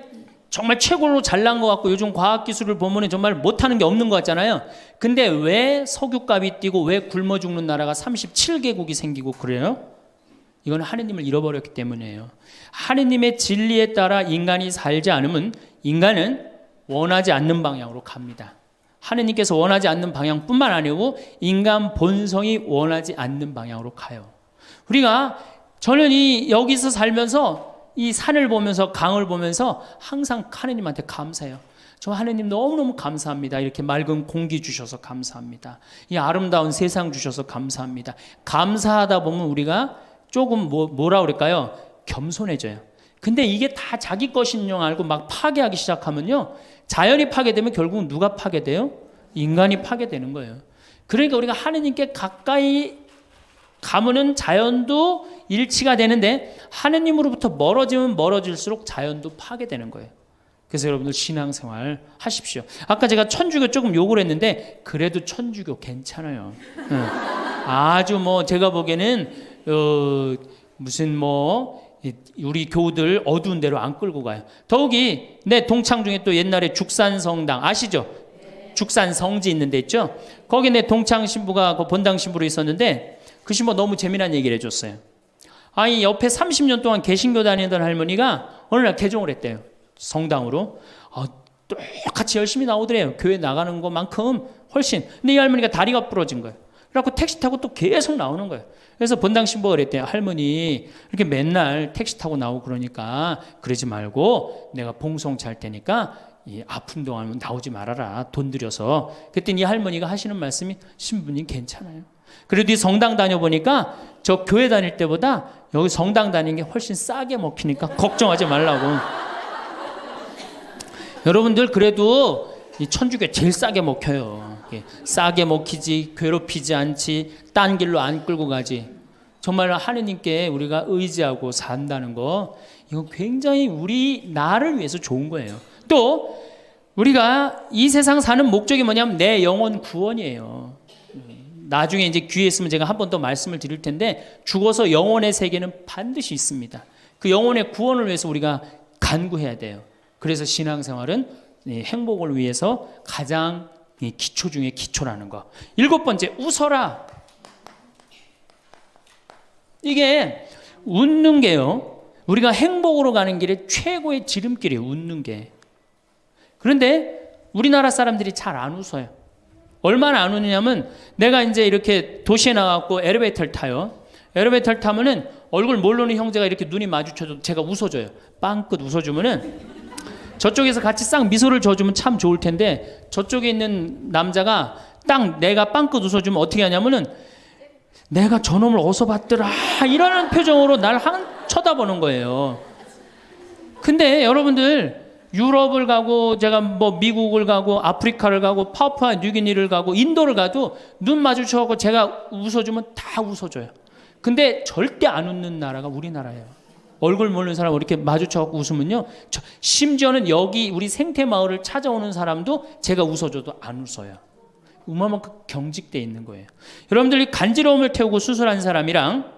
정말 최고로 잘난 것 같고 요즘 과학기술을 보면 정말 못하는 게 없는 것 같잖아요. 근데 왜 석유값이 뛰고 왜 굶어 죽는 나라가 37개국이 생기고 그래요? 이건 하느님을 잃어버렸기 때문이에요. 하느님의 진리에 따라 인간이 살지 않으면 인간은 원하지 않는 방향으로 갑니다. 하느님께서 원하지 않는 방향뿐만 아니고 인간 본성이 원하지 않는 방향으로 가요. 우리가 저는 여기서 살면서 이 산을 보면서 강을 보면서 항상 하느님한테 감사해요. 저 하느님 너무너무 감사합니다. 이렇게 맑은 공기 주셔서 감사합니다. 이 아름다운 세상 주셔서 감사합니다. 감사하다 보면 우리가 조금 뭐라 그럴까요? 겸손해져요. 근데 이게 다 자기 것인 줄 알고 막 파괴하기 시작하면요. 자연이 파괴되면 결국은 누가 파괴돼요? 인간이 파괴되는 거예요. 그러니까 우리가 하느님께 가까이 가면은 자연도 일치가 되는데 하느님으로부터 멀어지면 멀어질수록 자연도 파괴되는 거예요. 그래서 여러분들 신앙생활 하십시오. 아까 제가 천주교 조금 욕을 했는데 그래도 천주교 괜찮아요. 아주 제가 보기에는 무슨 우리 교우들 어두운 데로 안 끌고 가요. 더욱이 내 동창 중에 또 옛날에 죽산성당 아시죠? 죽산 성지 있는 데 있죠? 거기 내 동창 신부가 그 본당 신부로 있었는데 그 신부 너무 재미난 얘기를 해줬어요. 아니 옆에 30년 동안 개신교 다니던 할머니가 어느 날 개종을 했대요. 성당으로. 똑같이 열심히 나오더래요. 교회 나가는 것만큼 훨씬. 근데 이 할머니가 다리가 부러진 거예요. 그래갖고 택시 타고 또 계속 나오는 거예요. 그래서 본당 신부가 그랬대요. 할머니 이렇게 맨날 택시 타고 나오고 그러니까 그러지 말고 내가 봉송 잘 테니까 이 아픈 동안 나오지 말아라. 돈 들여서. 그랬더니 이 할머니가 하시는 말씀이 신부님 괜찮아요. 그래도 이 성당 다녀보니까 저 교회 다닐 때보다 여기 성당 다니는 게 훨씬 싸게 먹히니까 걱정하지 말라고. 여러분들 그래도 이 천주교 제일 싸게 먹혀요. 싸게 먹히지 괴롭히지 않지 딴 길로 안 끌고 가지. 정말 하느님께 우리가 의지하고 산다는 거 이건 굉장히 우리 나를 위해서 좋은 거예요. 또 우리가 이 세상 사는 목적이 뭐냐면 내 영혼 구원이에요. 나중에 이제 기회 있으면 제가 한 번 더 말씀을 드릴 텐데 죽어서 영혼의 세계는 반드시 있습니다. 그 영혼의 구원을 위해서 우리가 간구해야 돼요. 그래서 신앙생활은 행복을 위해서 가장 기초 중에 기초라는 거. 7번째, 웃어라. 이게 웃는 게요, 우리가 행복으로 가는 길에 최고의 지름길이에요. 웃는 게. 그런데 우리나라 사람들이 잘 안 웃어요. 얼마나 안 웃느냐면, 내가 이제 이렇게 도시에 나가고 엘리베이터를 타요. 엘리베이터를 타면은 얼굴 모르는 형제가 이렇게 눈이 마주쳐도 제가 웃어줘요. 빵긋 웃어주면은 저쪽에서 같이 싹 미소를 줘주면 참 좋을 텐데, 저쪽에 있는 남자가 딱 내가 빵긋 웃어주면 어떻게 하냐면은 내가 저놈을 어디서 봤더라 이러는 표정으로 날 쳐다보는 거예요. 근데 여러분들, 유럽을 가고 제가 뭐 미국을 가고 아프리카를 가고 파푸아 뉴기니를 가고 인도를 가도 눈 마주쳐서 제가 웃어주면 다 웃어줘요. 근데 절대 안 웃는 나라가 우리나라예요. 얼굴 모르는 사람 이렇게 마주쳐서 웃으면요, 심지어는 여기 우리 생태마을을 찾아오는 사람도 제가 웃어줘도 안 웃어요. 그만큼 경직돼 있는 거예요. 여러분들이 간지러움을 태우고 수술한 사람이랑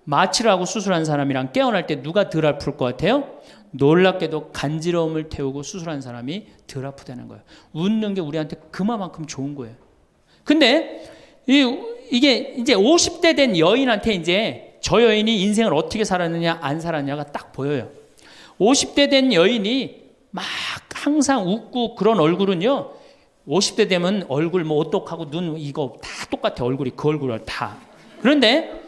마취를 하고 수술한 사람이랑 깨어날 때 누가 덜 아플 것 같아요? 놀랍게도 간지러움을 태우고 수술한 사람이 덜 아프다는 거예요. 웃는 게 우리한테 그만큼 좋은 거예요. 근데 이게 이제 50대 된 여인한테 이제 저 여인이 인생을 어떻게 살았느냐 안 살았냐가 딱 보여요. 50대 된 여인이 막 항상 웃고 그런 얼굴은요, 50대 되면 얼굴 뭐 오똑하고 눈 이거 다 똑같아. 얼굴이 그 얼굴을 다. 그런데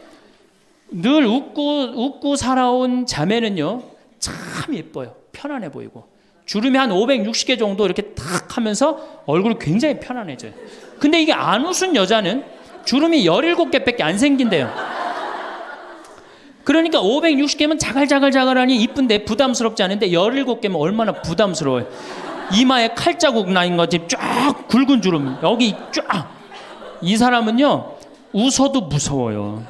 늘 웃고 살아온 자매는요, 참 예뻐요. 편안해 보이고. 주름이 한 560개 정도 이렇게 탁 하면서 얼굴이 굉장히 편안해져요. 근데 이게 안 웃은 여자는 주름이 17개밖에 안 생긴대요. 그러니까 560개면 자갈자갈자갈하니 이쁜데 부담스럽지 않은데 17개면 얼마나 부담스러워요. 이마에 칼자국 나인 거지, 쫙 굵은 주름 여기 쫙. 이 사람은요, 웃어도 무서워요.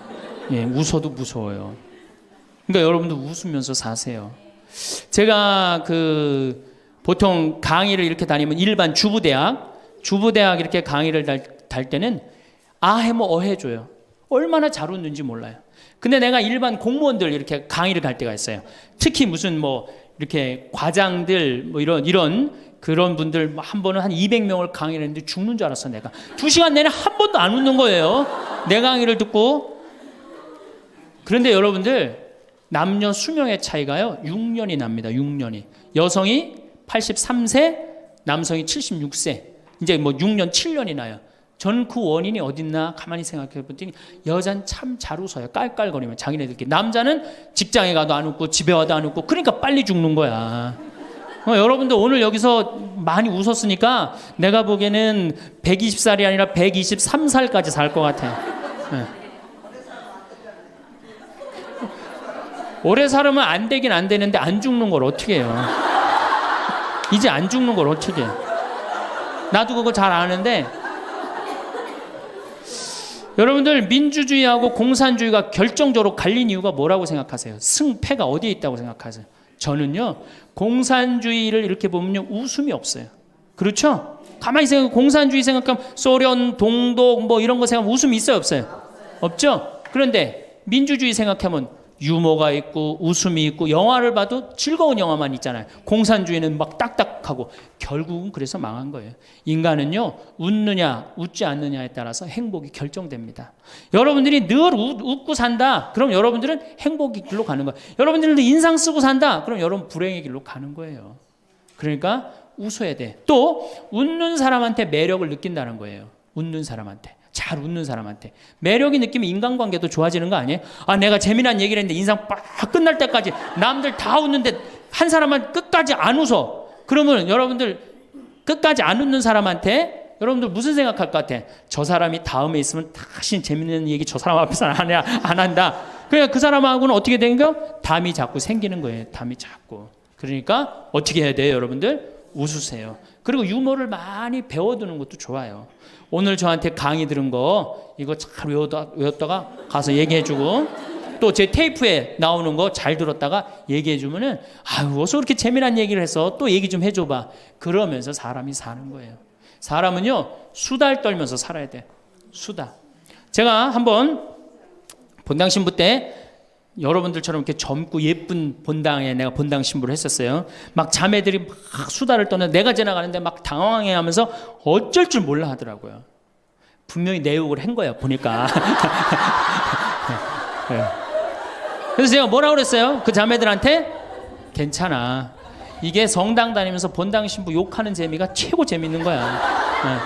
예, 웃어도 무서워요. 그러니까 여러분도 웃으면서 사세요. 제가 보통 강의를 이렇게 다니면 일반 주부대학 이렇게 강의를 달 때는 아해모 어해줘요. 얼마나 잘 웃는지 몰라요. 근데 내가 일반 공무원들 이렇게 강의를 갈 때가 있어요. 특히 무슨 뭐 이렇게 과장들 뭐 이런 그런 분들 한 번은 한 200명을 강의를 했는데 죽는 줄 알았어. 내가 2시간 내내 한 번도 안 웃는 거예요, 내 강의를 듣고. 그런데 여러분들, 남녀 수명의 차이가요 6년이 납니다. 6년이. 여성이 83세, 남성이 76세. 이제 뭐 6년 7년이 나요. 저는 그 원인이 어딨나 가만히 생각해 보더니 여자는 참 잘 웃어요. 깔깔거리면 자기네들끼리. 남자는 직장에 가도 안 웃고 집에 와도 안 웃고, 그러니까 빨리 죽는 거야. 여러분들 오늘 여기서 많이 웃었으니까 내가 보기에는 120살이 아니라 123살까지 살 것 같아요. 네. 오래 살으면 안 되긴 안 되는데 안 죽는 걸 어떻게 해요? 이제 안 죽는 걸 어떻게 해요? 나도 그거 잘 아는데, 여러분들 민주주의하고 공산주의가 결정적으로 갈린 이유가 뭐라고 생각하세요? 승패가 어디에 있다고 생각하세요? 저는요, 공산주의를 이렇게 보면요, 웃음이 없어요. 그렇죠? 가만히 생각하면 공산주의 생각하면 소련, 동독 뭐 이런 거 생각하면 웃음이 있어요, 없어요? 없죠? 그런데 민주주의 생각하면 유머가 있고 웃음이 있고, 영화를 봐도 즐거운 영화만 있잖아요. 공산주의는 막 딱딱하고. 결국은 그래서 망한 거예요. 인간은요, 웃느냐 웃지 않느냐에 따라서 행복이 결정됩니다. 여러분들이 늘 웃고 산다, 그럼 여러분들은 행복의 길로 가는 거예요. 여러분들도 인상 쓰고 산다, 그럼 여러분 불행의 길로 가는 거예요. 그러니까 웃어야 돼. 또 웃는 사람한테 매력을 느낀다는 거예요. 웃는 사람한테, 잘 웃는 사람한테 매력이 느끼면 인간관계도 좋아지는 거 아니에요? 아, 내가 재미난 얘기를 했는데 인상 빡 끝날 때까지 남들 다 웃는데 한 사람만 끝까지 안 웃어. 그러면 여러분들 끝까지 안 웃는 사람한테 여러분들 무슨 생각할 것 같아? 저 사람이 다음에 있으면 다시 재밌는 얘기 저 사람 앞에서는 안 한다. 그러니까 그 사람하고는 어떻게 되는가? 담이 자꾸 생기는 거예요. 담이 자꾸. 그러니까 어떻게 해야 돼요, 여러분들? 웃으세요. 그리고 유머를 많이 배워두는 것도 좋아요. 오늘 저한테 강의 들은 거 이거 잘 외웠다가 가서 얘기해주고, 또 제 테이프에 나오는 거 잘 들었다가 얘기해주면은, 아유, 어서 그렇게 재미난 얘기를 해서 또 얘기 좀 해줘봐. 그러면서 사람이 사는 거예요. 사람은요, 수다를 떨면서 살아야 돼. 수다. 제가 한번 본당 신부 때 여러분들처럼 이렇게 젊고 예쁜 본당에 내가 본당 신부를 했었어요. 막 자매들이 막 수다를 떠는 내가 지나가는데 막 당황해하면서 어쩔 줄 몰라 하더라고요. 분명히 내 욕을 한 거야 보니까. 네. 그래서 제가 뭐라고 그랬어요? 그 자매들한테 괜찮아. 이게 성당 다니면서 본당 신부 욕하는 재미가 최고 재밌는 거야. 네.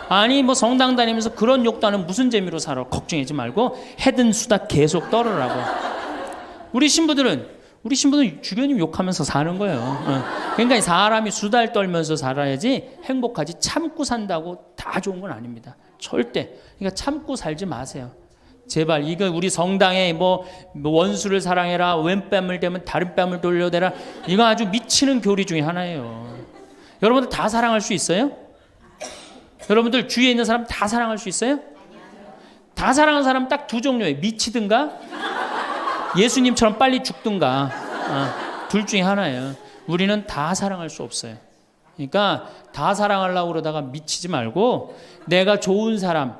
아니 뭐 성당 다니면서 그런 욕도 안 하면 무슨 재미로 살아. 걱정하지 말고 해든 수다 계속 떨으라고. 우리 신부들은 주변님 욕하면서 사는 거예요. 그러니까 사람이 수달 떨면서 살아야지 행복하지 참고 산다고 다 좋은 건 아닙니다. 절대. 그러니까 참고 살지 마세요. 제발 이거 우리 성당에 뭐 원수를 사랑해라, 왼뺨을 대면 다른 뺨을 돌려대라, 이거 아주 미치는 교리 중에 하나예요. 여러분들 다 사랑할 수 있어요? 여러분들 주위에 있는 사람 다 사랑할 수 있어요? 다 사랑하는 사람 딱 두 종류예요. 미치든가 예수님처럼 빨리 죽든가. 둘 중에 하나예요. 우리는 다 사랑할 수 없어요. 그러니까 다 사랑하려고 그러다가 미치지 말고 내가 좋은 사람,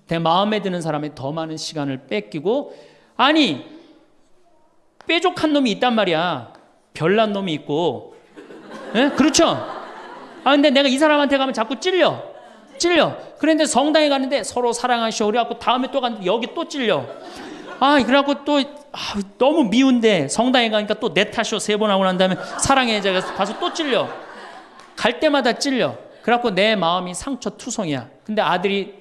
내 마음에 드는 사람에 더 많은 시간을 뺏기고, 아니 뾰족한 놈이 있단 말이야. 별난 놈이 있고. 예? 그렇죠? 근데 내가 이 사람한테 가면 자꾸 찔려. 그런데 성당에 가는데 서로 사랑하시오 그래갖고 다음에 또 갔는데 여기 또 찔려. 그래갖고 또 너무 미운데 성당에 가니까 또 내 탓이오 3번 하고 난 다음에 사랑해 제가 가서 또 찔려. 갈 때마다 찔려. 그래갖고 내 마음이 상처 투성이야. 근데 아들이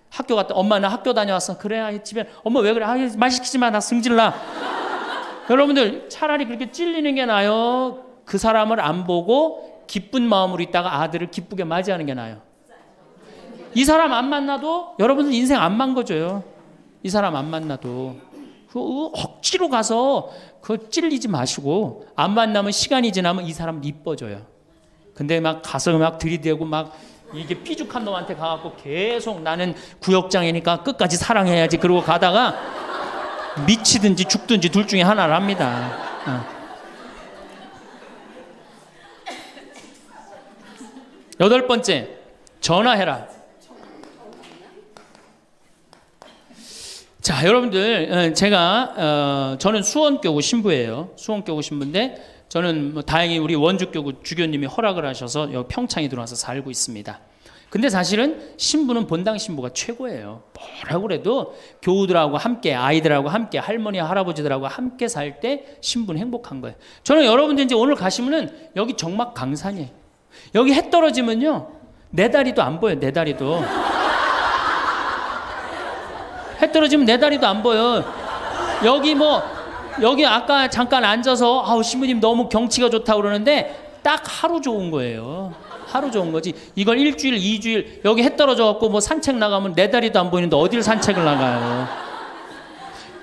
학교 갔다, 엄마 나 학교 다녀왔어. 그래 집에 엄마 왜 그래? 말 시키지 마, 나 승질나. 여러분들 차라리 그렇게 찔리는 게 나아요. 그 사람을 안 보고 기쁜 마음으로 있다가 아들을 기쁘게 맞이하는 게 나아요. 이 사람 안 만나도 여러분들 인생 안 망가져요. 이 사람 안 만나도 억지로 가서 그 찔리지 마시고, 안 만나면 시간이 지나면 이 사람 이뻐져요. 근데 막 가서 막 들이대고 막 이게 삐죽한 놈한테 가갖고 계속 나는 구역장이니까 끝까지 사랑해야지 그러고 가다가 미치든지 죽든지 둘 중에 하나를 합니다. 8번째, 전화해라. 자, 여러분들 제가 저는 수원교구 신부예요. 수원교구 신부인데 저는 뭐 다행히 우리 원주교구 주교님이 허락을 하셔서 여기 평창에 들어와서 살고 있습니다. 근데 사실은 신부는 본당 신부가 최고예요. 뭐라고 그래도 교우들하고 함께, 아이들하고 함께, 할머니 할아버지들하고 함께 살 때 신부는 행복한 거예요. 저는 여러분들 이제 오늘 가시면은 여기 정막 강산이에요. 여기 해 떨어지면요 내 다리도 안 보여. 내 다리도 해 떨어지면 내 다리도 안 보여. 여기 아까 잠깐 앉아서 신부님 너무 경치가 좋다고 그러는데 딱 하루 좋은 거예요. 하루 좋은 거지. 이걸 일주일, 2주일 여기 해 떨어져 갖고 뭐 산책 나가면 내 다리도 안 보이는데 어딜 산책을 나가요.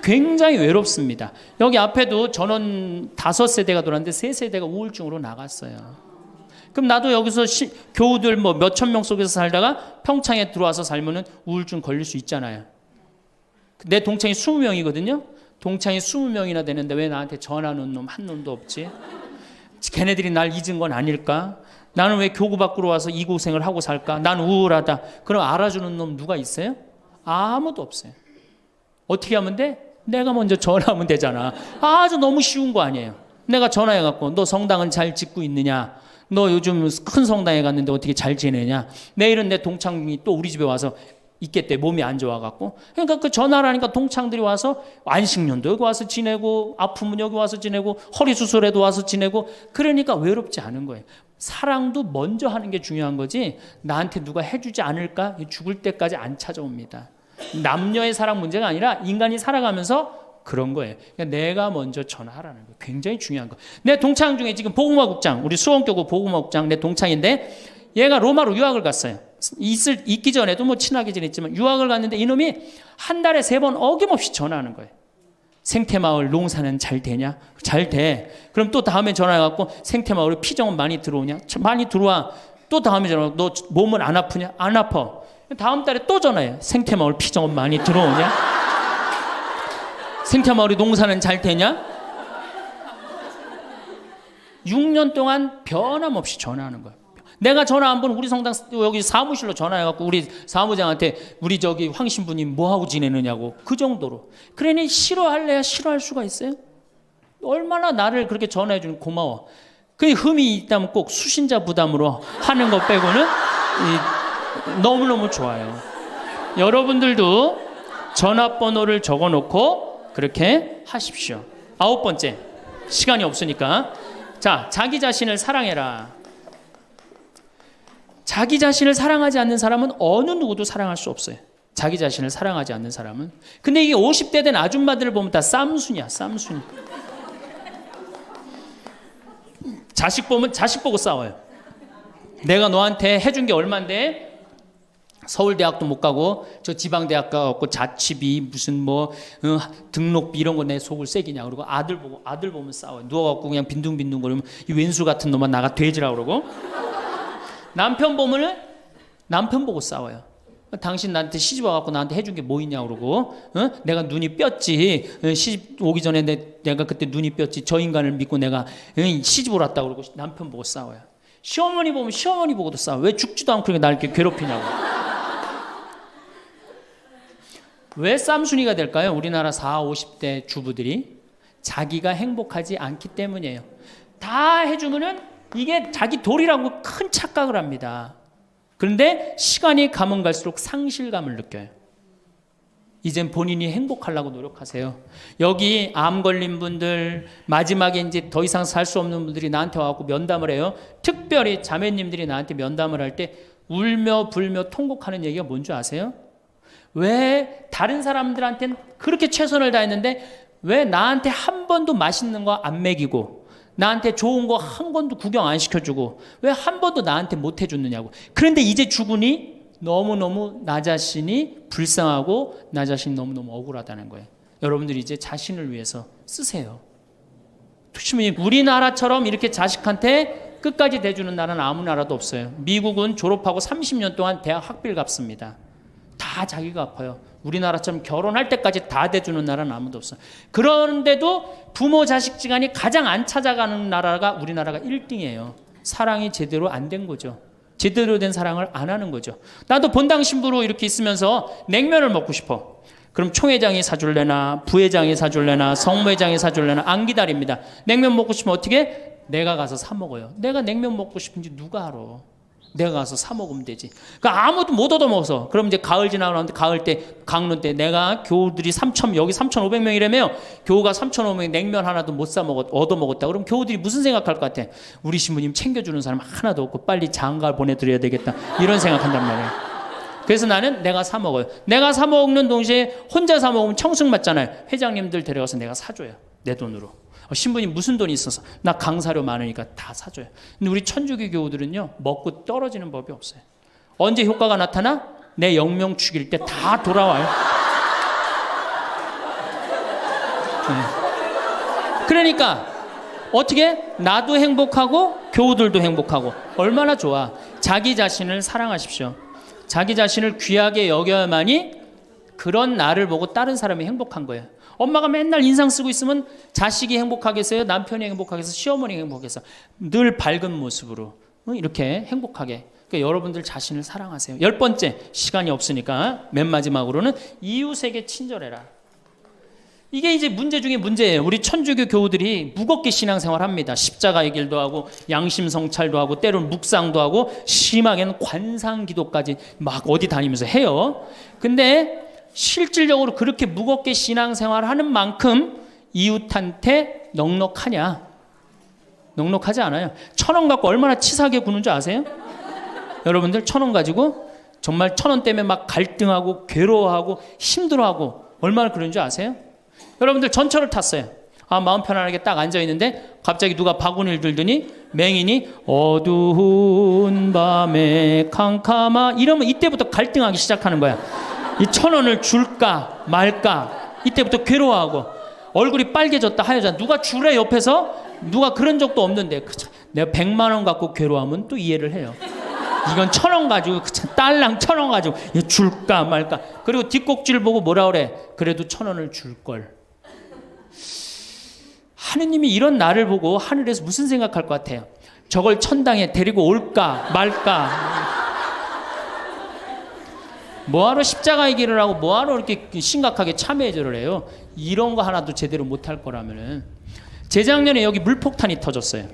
굉장히 외롭습니다. 여기 앞에도 전원 5세대가 돌았는데 3세대가 우울증으로 나갔어요. 그럼 나도 여기서 교우들 뭐 몇천 명 속에서 살다가 평창에 들어와서 살면은 우울증 걸릴 수 있잖아요. 내 동창이 20명이거든요. 동창이 20명이나 되는데 왜 나한테 전화하는 놈 한 놈도 없지? 걔네들이 날 잊은 건 아닐까? 나는 왜 교구 밖으로 와서 이 고생을 하고 살까? 난 우울하다. 그럼 알아주는 놈 누가 있어요? 아무도 없어요. 어떻게 하면 돼? 내가 먼저 전화하면 되잖아. 아주 너무 쉬운 거 아니에요. 내가 전화해갖고 너 성당은 잘 짓고 있느냐? 너 요즘 큰 성당에 갔는데 어떻게 잘 지내냐? 내일은 내 동창이 또 우리 집에 와서 있겠대. 몸이 안 좋아갖고. 그러니까 그 전화를 하니까 동창들이 와서 안식년도 여기 와서 지내고, 아프면 여기 와서 지내고, 허리 수술에도 와서 지내고. 그러니까 외롭지 않은 거예요. 사랑도 먼저 하는 게 중요한 거지 나한테 누가 해주지 않을까? 죽을 때까지 안 찾아옵니다. 남녀의 사랑 문제가 아니라 인간이 살아가면서 그런 거예요. 그러니까 내가 먼저 전화하라는 거예요. 굉장히 중요한 거. 내 동창 중에 지금 보구마국장, 우리 수원교구 보구마국장 내 동창인데 얘가 로마로 유학을 갔어요. 있기 전에도 뭐 친하게 지냈지만 유학을 갔는데 이놈이 한 달에 3번 어김없이 전화하는 거예요. 생태마을 농사는 잘 되냐? 잘 돼. 그럼 또 다음에 전화해갖고 생태마을에 피정은 많이 들어오냐? 많이 들어와. 또 다음에 전화해갖고 너 몸은 안 아프냐? 안 아파. 다음 달에 또 전화해. 생태마을 피정은 많이 들어오냐? 생태마을에 농사는 잘 되냐? 6년 동안 변함없이 전화하는 거예요. 내가 전화 한 번 우리 성당 여기 사무실로 전화해갖고 우리 사무장한테 우리 저기 황 신부님 뭐하고 지내느냐고 그 정도로. 그러니 싫어할래야 싫어할 수가 있어요? 얼마나 나를 그렇게 전화해주는 고마워. 그 흠이 있다면 꼭 수신자 부담으로 하는 것 빼고는 너무너무 좋아요. 여러분들도 전화번호를 적어놓고 그렇게 하십시오. 9번째, 시간이 없으니까. 자, 자기 자신을 사랑해라. 자기 자신을 사랑하지 않는 사람은 어느 누구도 사랑할 수 없어요. 자기 자신을 사랑하지 않는 사람은. 근데 이게 50대 된 아줌마들을 보면 다 쌈순이야, 쌈순이. 자식 보면 자식 보고 싸워요. 내가 너한테 해준 게 얼만데 서울대학도 못 가고 저 지방대학 가고 자취비 무슨 뭐 등록비 이런 거 내 속을 새기냐 그러고 아들 보면 싸워요. 누워갖고 그냥 빈둥빈둥 거리면 이 왼수 같은 놈만 나가 돼지라 그러고 남편 보면은 남편 보고 싸워요. 당신 나한테 시집 와갖고 나한테 해준 게 뭐 있냐 그러고 내가 눈이 뼈지 시집 오기 전에 내가 그때 눈이 뼈지 저 인간을 믿고 내가 시집을 왔다 그러고 남편 보고 싸워요. 시어머니 보면 시어머니 보고도 싸워. 왜 죽지도 않고 그렇게 날 이렇게 괴롭히냐고. 왜 쌈순이가 될까요? 우리나라 40, 50대 주부들이 자기가 행복하지 않기 때문이에요. 다 해주면은 이게 자기 도리라고 큰 착각을 합니다. 그런데 시간이 가면 갈수록 상실감을 느껴요. 이젠 본인이 행복하려고 노력하세요. 여기 암 걸린 분들, 마지막에 이제 더 이상 살 수 없는 분들이 나한테 와갖고 면담을 해요. 특별히 자매님들이 나한테 면담을 할 때 울며 불며 통곡하는 얘기가 뭔지 아세요? 왜 다른 사람들한테는 그렇게 최선을 다했는데 왜 나한테 한 번도 맛있는 거 안 먹이고 나한테 좋은 거 한 번도 구경 안 시켜주고 왜 한 번도 나한테 못 해줬느냐고. 그런데 이제 죽으니 너무너무 나 자신이 불쌍하고 나 자신이 너무너무 억울하다는 거예요. 여러분들이 이제 자신을 위해서 쓰세요. 우리나라처럼 이렇게 자식한테 끝까지 대주는 나라는 아무 나라도 없어요. 미국은 졸업하고 30년 동안 대학 학비를 갚습니다. 다 자기가 갚아요. 우리나라처럼 결혼할 때까지 다 대주는 나라는 아무도 없어요. 그런데도 부모 자식 지간이 가장 안 찾아가는 나라가 우리나라가 1등이에요. 사랑이 제대로 안 된 거죠. 제대로 된 사랑을 안 하는 거죠. 나도 본당 신부로 이렇게 있으면서 냉면을 먹고 싶어. 그럼 총회장이 사줄래나 부회장이 사줄래나 성무회장이 사줄래나 안 기다립니다. 냉면 먹고 싶으면 어떻게? 내가 가서 사 먹어요. 내가 냉면 먹고 싶은지 누가 알아? 내가 가서 사 먹으면 되지. 그러니까 아무도 못 얻어먹어서. 그럼 이제 가을 지나가는데 가을 때 강론 때 내가 교우들이 3,000 여기 3,500명이라며 교우가 3,500명 냉면 하나도 못 사 먹었 얻어먹었다. 그럼 교우들이 무슨 생각할 것 같아? 우리 신부님 챙겨주는 사람 하나도 없고 빨리 장가 보내드려야 되겠다. 이런 생각한단 말이에요. 그래서 나는 내가 사 먹어요. 내가 사 먹는 동시에 혼자 사 먹으면 청승 맞잖아요. 회장님들 데려가서 내가 사줘요. 내 돈으로. 신부님 무슨 돈이 있어서 나 강사료 많으니까 다 사줘요. 근데 우리 천주교 교우들은요 먹고 떨어지는 법이 없어요. 언제 효과가 나타나? 내 영명 죽일 때 다 돌아와요. 네. 그러니까 어떻게 나도 행복하고 교우들도 행복하고 얼마나 좋아. 자기 자신을 사랑하십시오. 자기 자신을 귀하게 여겨야만이 그런 나를 보고 다른 사람이 행복한 거예요. 엄마가 맨날 인상 쓰고 있으면 자식이 행복하겠어요? 남편이 행복하겠어요? 시어머니가 행복하겠어요? 늘 밝은 모습으로 이렇게 행복하게. 그러니까 여러분들 자신을 사랑하세요. 10번째, 시간이 없으니까 맨 마지막으로는 이웃에게 친절해라. 이게 이제 문제 중에 문제예요. 우리 천주교 교우들이 무겁게 신앙생활 합니다. 십자가의 길도 하고 양심 성찰도 하고 때로는 묵상도 하고 심하게는 관상기도까지 막 어디 다니면서 해요. 근데 실질적으로 그렇게 무겁게 신앙생활하는 만큼 이웃한테 넉넉하냐? 넉넉하지 않아요. 1,000원 갖고 얼마나 치사하게 구는 줄 아세요? 여러분들 1,000원 가지고 정말 1,000원 때문에 막 갈등하고 괴로워하고 힘들어하고 얼마나 그런 줄 아세요? 여러분들 전철을 탔어요. 마음 편안하게 딱 앉아있는데 갑자기 누가 바구니를 들더니 맹인이 어두운 밤에 캄캄하 이러면 이때부터 갈등하기 시작하는 거야. 이 1,000원을 줄까 말까 이때부터 괴로워하고 얼굴이 빨개졌다 하여졌다. 누가 주래 옆에서 누가 그런 적도 없는데 내가 100만 원 갖고 괴로워하면 또 이해를 해요. 이건 1,000원 가지고 딸랑 1,000원 가지고 줄까 말까. 그리고 뒷꼭지를 보고 뭐라 그래? 그래도 1,000원을 줄걸. 하느님이 이런 나를 보고 하늘에서 무슨 생각할 것 같아요? 저걸 천당에 데리고 올까 말까. 뭐하러 십자가의 길을 하고 뭐하러 이렇게 심각하게 참회절을 해요. 이런 거 하나도 제대로 못할 거라면은. 재작년에 여기 물폭탄이 터졌어요.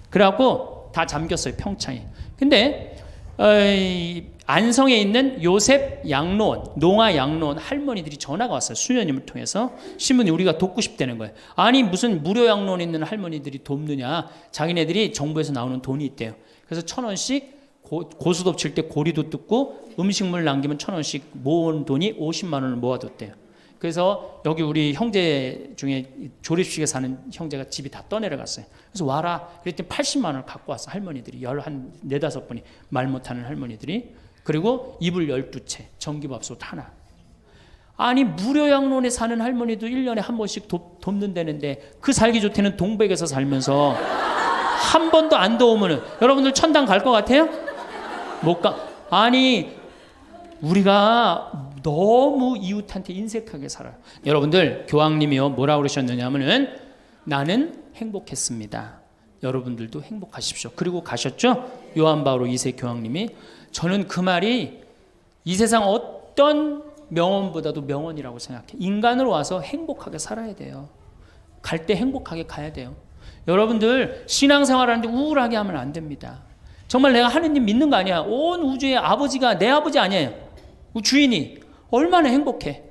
그래갖고 다 잠겼어요, 평창에. 근데 안성에 있는 요셉 양로원, 농아 양로원 할머니들이 전화가 왔어요. 수녀님을 통해서. 신부님 우리가 돕고 싶다는 거예요. 아니 무슨 무료 양로원 있는 할머니들이 돕느냐. 자기네들이 정부에서 나오는 돈이 있대요. 그래서 1,000원씩 고수톱 칠 때 고리도 뜯고 음식물 남기면 1,000원씩 모은 돈이 50만 원을 모아뒀대요. 그래서 여기 우리 형제 중에 조립식에 사는 형제가 집이 다 떠내려갔어요. 그래서 와라. 그랬더니 80만 원을 갖고 왔어. 할머니들이. 한 4-5분이 말 못하는 할머니들이. 그리고 이불 12채, 전기밥솥 하나. 아니 무료 양론에 사는 할머니도 1년에 한 번씩 돕는다는데 그 살기 좋다는 동백에서 살면서 한 번도 안 도우면은 여러분들 천당 갈 것 같아요? 못 가. 아니 우리가 너무 이웃한테 인색하게 살아요. 여러분들 교황님이요 뭐라고 그러셨느냐면은 나는 행복했습니다. 여러분들도 행복하십시오. 그리고 가셨죠? 요한 바오로 2세 교황님이. 저는 그 말이 이 세상 어떤 명언보다도 명언이라고 생각해. 인간으로 와서 행복하게 살아야 돼요. 갈 때 행복하게 가야 돼요. 여러분들 신앙생활하는데 우울하게 하면 안 됩니다. 정말 내가 하느님 믿는 거 아니야. 온 우주의 아버지가 내 아버지 아니에요. 주인이 얼마나 행복해.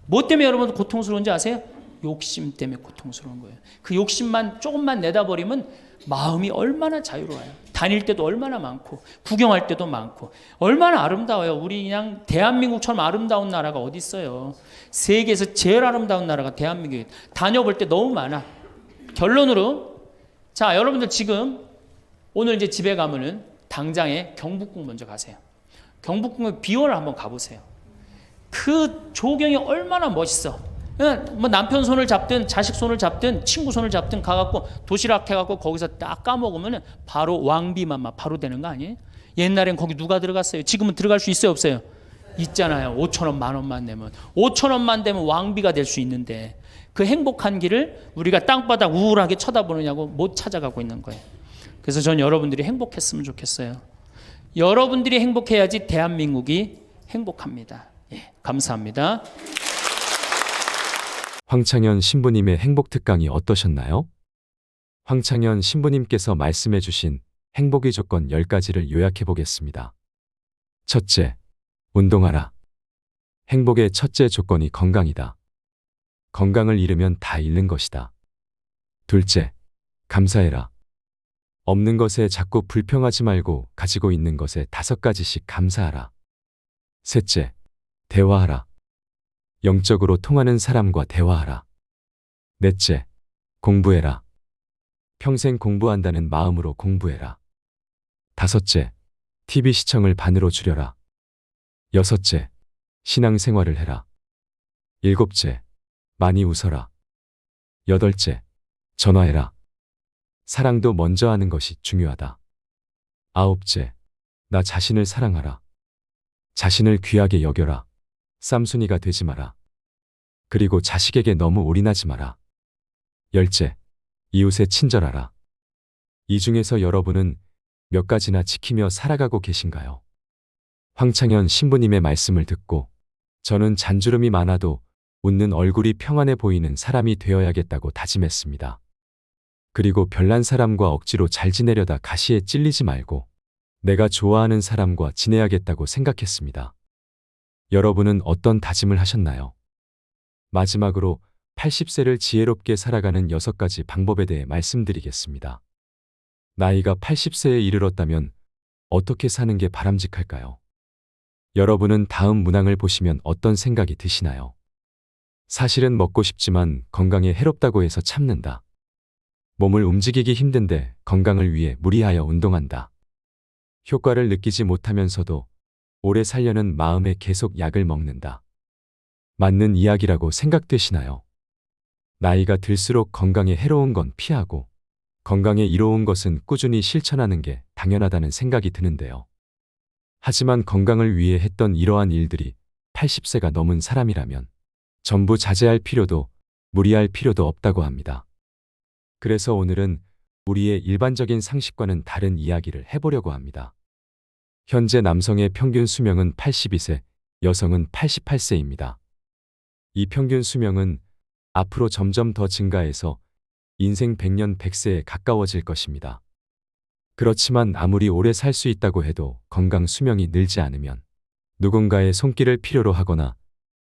뭐 때문에 여러분 고통스러운지 아세요? 욕심 때문에 고통스러운 거예요. 그 욕심만 조금만 내다버리면 마음이 얼마나 자유로워요. 다닐 때도 얼마나 많고 구경할 때도 많고 얼마나 아름다워요. 우리 그냥 대한민국처럼 아름다운 나라가 어디 있어요. 세계에서 제일 아름다운 나라가 대한민국이에요. 다녀볼 때 너무 많아. 결론으로 자 여러분들 지금 오늘 이제 집에 가면은 당장에 경복궁 먼저 가세요. 경복궁의 비원을 한번 가보세요. 그 조경이 얼마나 멋있어. 뭐 남편 손을 잡든 자식 손을 잡든 친구 손을 잡든 가갖고 도시락 해갖고 거기서 딱 까먹으면 바로 왕비만 바로 되는 거 아니에요? 옛날엔 거기 누가 들어갔어요? 지금은 들어갈 수 있어요 없어요? 있잖아요. 5,000원 10,000원만 내면 5,000원만 되면 왕비가 될 수 있는데 그 행복한 길을 우리가 땅바닥 우울하게 쳐다보느냐고 못 찾아가고 있는 거예요. 그래서 전 여러분들이 행복했으면 좋겠어요. 여러분들이 행복해야지 대한민국이 행복합니다. 예, 감사합니다. 황창현 신부님의 행복 특강이 어떠셨나요? 황창현 신부님께서 말씀해 주신 행복의 조건 10가지를 요약해 보겠습니다. 첫째, 운동하라. 행복의 첫째 조건이 건강이다. 건강을 잃으면 다 잃는 것이다. 둘째, 감사해라. 없는 것에 자꾸 불평하지 말고 가지고 있는 것에 5가지씩 감사하라. 셋째, 대화하라. 영적으로 통하는 사람과 대화하라. 넷째, 공부해라. 평생 공부한다는 마음으로 공부해라. 다섯째, TV 시청을 반으로 줄여라. 여섯째, 신앙생활을 해라. 일곱째, 많이 웃어라. 여덟째, 전화해라. 사랑도 먼저 하는 것이 중요하다. 아홉째, 나 자신을 사랑하라. 자신을 귀하게 여겨라. 쌈순이가 되지 마라. 그리고 자식에게 너무 올인하지 마라. 열째, 이웃에 친절하라. 이 중에서 여러분은 몇 가지나 지키며 살아가고 계신가요? 황창현 신부님의 말씀을 듣고 저는 잔주름이 많아도 웃는 얼굴이 평안해 보이는 사람이 되어야겠다고 다짐했습니다. 그리고 별난 사람과 억지로 잘 지내려다 가시에 찔리지 말고 내가 좋아하는 사람과 지내야겠다고 생각했습니다. 여러분은 어떤 다짐을 하셨나요? 마지막으로 80세를 지혜롭게 살아가는 6가지 방법에 대해 말씀드리겠습니다. 나이가 80세에 이르렀다면 어떻게 사는 게 바람직할까요? 여러분은 다음 문항을 보시면 어떤 생각이 드시나요? 사실은 먹고 싶지만 건강에 해롭다고 해서 참는다. 몸을 움직이기 힘든데 건강을 위해 무리하여 운동한다. 효과를 느끼지 못하면서도 오래 살려는 마음에 계속 약을 먹는다. 맞는 이야기라고 생각되시나요? 나이가 들수록 건강에 해로운 건 피하고 건강에 이로운 것은 꾸준히 실천하는 게 당연하다는 생각이 드는데요. 하지만 건강을 위해 했던 이러한 일들이 80세가 넘은 사람이라면 전부 자제할 필요도 무리할 필요도 없다고 합니다. 그래서 오늘은 우리의 일반적인 상식과는 다른 이야기를 해보려고 합니다. 현재 남성의 평균 수명은 82세, 여성은 88세입니다. 이 평균 수명은 앞으로 점점 더 증가해서 인생 100년 100세에 가까워질 것입니다. 그렇지만 아무리 오래 살 수 있다고 해도 건강 수명이 늘지 않으면 누군가의 손길을 필요로 하거나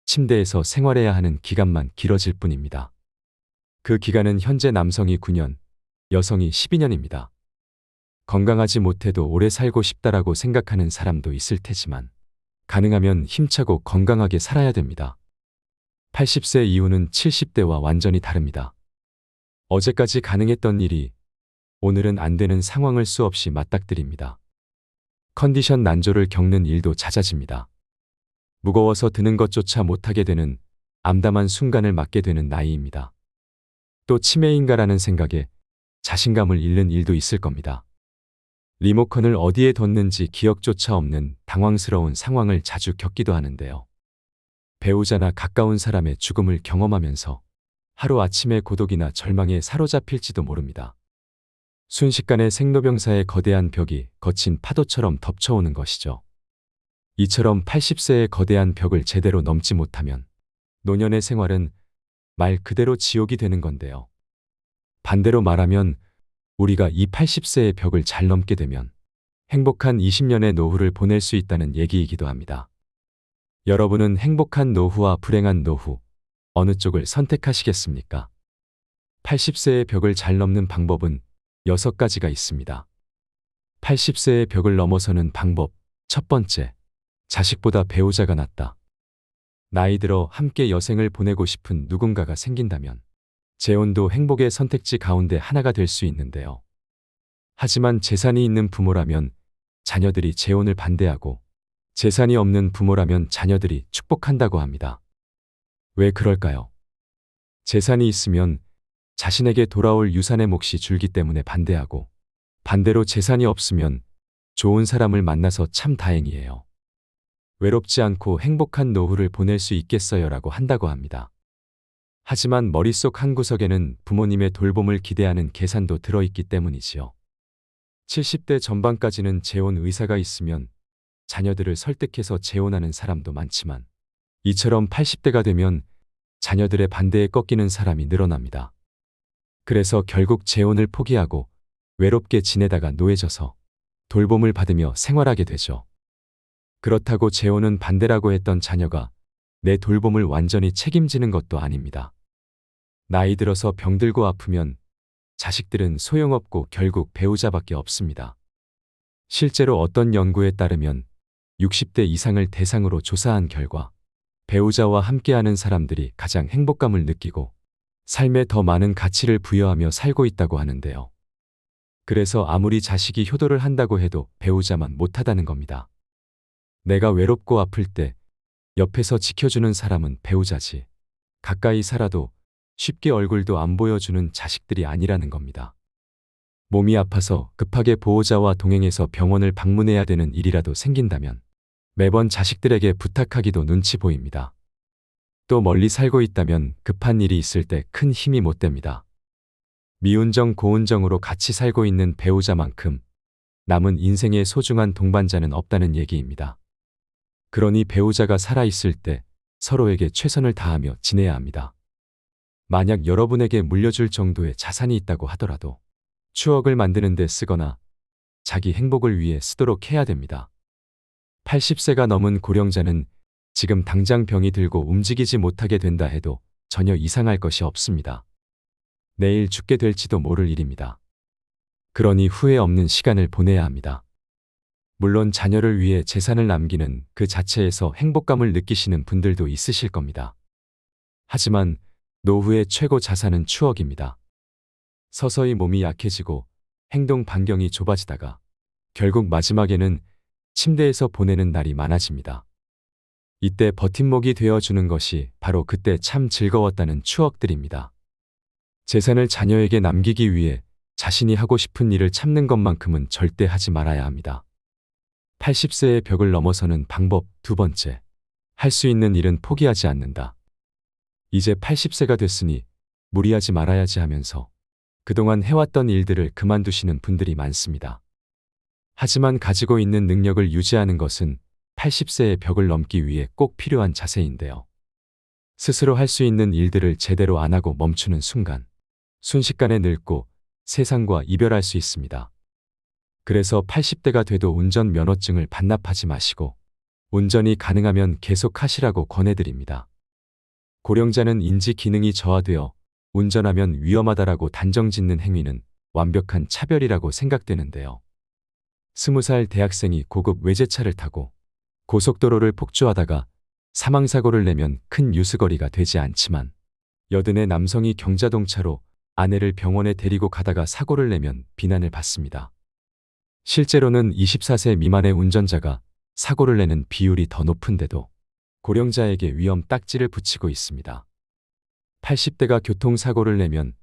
침대에서 생활해야 하는 기간만 길어질 뿐입니다. 그 기간은 현재 남성이 9년, 여성이 12년입니다. 건강하지 못해도 오래 살고 싶다라고 생각하는 사람도 있을 테지만 가능하면 힘차고 건강하게 살아야 됩니다. 80세 이후는 70대와 완전히 다릅니다. 어제까지 가능했던 일이 오늘은 안 되는 상황을 수없이 맞닥뜨립니다. 컨디션 난조를 겪는 일도 잦아집니다. 무거워서 드는 것조차 못하게 되는 암담한 순간을 맞게 되는 나이입니다. 또 치매인가라는 생각에 자신감을 잃는 일도 있을 겁니다. 리모컨을 어디에 뒀는지 기억조차 없는 당황스러운 상황을 자주 겪기도 하는데요. 배우자나 가까운 사람의 죽음을 경험하면서 하루아침에 고독이나 절망에 사로잡힐지도 모릅니다. 순식간에 생로병사의 거대한 벽이 거친 파도처럼 덮쳐오는 것이죠. 이처럼 80세의 거대한 벽을 제대로 넘지 못하면 노년의 생활은 말 그대로 지옥이 되는 건데요. 반대로 말하면 우리가 이 80세의 벽을 잘 넘게 되면 행복한 20년의 노후를 보낼 수 있다는 얘기이기도 합니다. 여러분은 행복한 노후와 불행한 노후, 어느 쪽을 선택하시겠습니까? 80세의 벽을 잘 넘는 방법은 6가지가 있습니다. 80세의 벽을 넘어서는 방법. 첫 번째, 자식보다 배우자가 낫다. 나이 들어 함께 여생을 보내고 싶은 누군가가 생긴다면 재혼도 행복의 선택지 가운데 하나가 될 수 있는데요. 하지만 재산이 있는 부모라면 자녀들이 재혼을 반대하고 재산이 없는 부모라면 자녀들이 축복한다고 합니다. 왜 그럴까요? 재산이 있으면 자신에게 돌아올 유산의 몫이 줄기 때문에 반대하고 반대로 재산이 없으면 좋은 사람을 만나서 참 다행이에요. 외롭지 않고 행복한 노후를 보낼 수 있겠어요라고 한다고 합니다. 하지만 머릿속 한구석에는 부모님의 돌봄을 기대하는 계산도 들어있기 때문이지요. 70대 전반까지는 재혼 의사가 있으면 자녀들을 설득해서 재혼하는 사람도 많지만 이처럼 80대가 되면 자녀들의 반대에 꺾이는 사람이 늘어납니다. 그래서 결국 재혼을 포기하고 외롭게 지내다가 노예져서 돌봄을 받으며 생활하게 되죠. 그렇다고 재혼은 반대라고 했던 자녀가 내 돌봄을 완전히 책임지는 것도 아닙니다. 나이 들어서 병들고 아프면 자식들은 소용없고 결국 배우자밖에 없습니다. 실제로 어떤 연구에 따르면 60대 이상을 대상으로 조사한 결과 배우자와 함께하는 사람들이 가장 행복감을 느끼고 삶에 더 많은 가치를 부여하며 살고 있다고 하는데요. 그래서 아무리 자식이 효도를 한다고 해도 배우자만 못하다는 겁니다. 내가 외롭고 아플 때 옆에서 지켜주는 사람은 배우자지. 가까이 살아도 쉽게 얼굴도 안 보여주는 자식들이 아니라는 겁니다. 몸이 아파서 급하게 보호자와 동행해서 병원을 방문해야 되는 일이라도 생긴다면 매번 자식들에게 부탁하기도 눈치 보입니다. 또 멀리 살고 있다면 급한 일이 있을 때 큰 힘이 못 됩니다. 미운정 고운정으로 같이 살고 있는 배우자만큼 남은 인생의 소중한 동반자는 없다는 얘기입니다. 그러니 배우자가 살아있을 때 서로에게 최선을 다하며 지내야 합니다. 만약 여러분에게 물려줄 정도의 자산이 있다고 하더라도 추억을 만드는 데 쓰거나 자기 행복을 위해 쓰도록 해야 됩니다. 80세가 넘은 고령자는 지금 당장 병이 들고 움직이지 못하게 된다 해도 전혀 이상할 것이 없습니다. 내일 죽게 될지도 모를 일입니다. 그러니 후회 없는 시간을 보내야 합니다. 물론 자녀를 위해 재산을 남기는 그 자체에서 행복감을 느끼시는 분들도 있으실 겁니다. 하지만 노후의 최고 자산은 추억입니다. 서서히 몸이 약해지고 행동 반경이 좁아지다가 결국 마지막에는 침대에서 보내는 날이 많아집니다. 이때 버팀목이 되어주는 것이 바로 그때 참 즐거웠다는 추억들입니다. 재산을 자녀에게 남기기 위해 자신이 하고 싶은 일을 참는 것만큼은 절대 하지 말아야 합니다. 80세의 벽을 넘어서는 방법. 두 번째, 할 수 있는 일은 포기하지 않는다. 이제 80세가 됐으니 무리하지 말아야지 하면서 그동안 해왔던 일들을 그만두시는 분들이 많습니다. 하지만 가지고 있는 능력을 유지하는 것은 80세의 벽을 넘기 위해 꼭 필요한 자세인데요. 스스로 할 수 있는 일들을 제대로 안 하고 멈추는 순간, 순식간에 늙고 세상과 이별할 수 있습니다. 그래서 80대가 돼도 운전 면허증을 반납하지 마시고 운전이 가능하면 계속 하시라고 권해드립니다. 고령자는 인지 기능이 저하되어 운전하면 위험하다라고 단정짓는 행위는 완벽한 차별이라고 생각되는데요. 20살 대학생이 고급 외제차를 타고 고속도로를 폭주하다가 사망사고를 내면 큰 뉴스거리가 되지 않지만 80의 남성이 경자동차로 아내를 병원에 데리고 가다가 사고를 내면 비난을 받습니다. 실제로는 24세 미만의 운전자가 사고를 내는 비율이 더 높은데도 고령자에게 위험 딱지를 붙이고 있습니다. 80대가 교통사고를 내면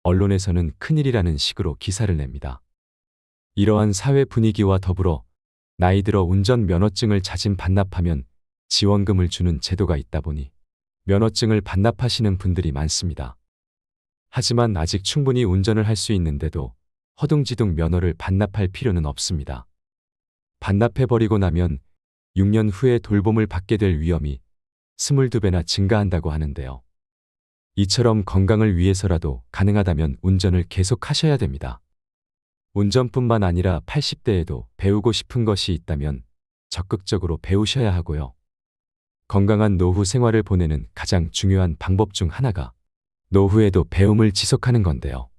언론에서는 큰일이라는 식으로 기사를 냅니다. 이러한 사회 분위기와 더불어 나이 들어 운전 면허증을 자진 반납하면 지원금을 주는 제도가 있다 보니 면허증을 반납하시는 분들이 많습니다. 하지만 아직 충분히 운전을 할 수 있는데도 허둥지둥 면허를 반납할 필요는 없습니다. 반납해버리고 나면 6년 후에 돌봄을 받게 될 위험이 22배나 증가한다고 하는데요. 이처럼 건강을 위해서라도 가능하다면 운전을 계속 하셔야 됩니다. 운전뿐만 아니라 80대에도 배우고 싶은 것이 있다면 적극적으로 배우셔야 하고요. 건강한 노후 생활을 보내는 가장 중요한 방법 중 하나가 노후에도 배움을 지속하는 건데요.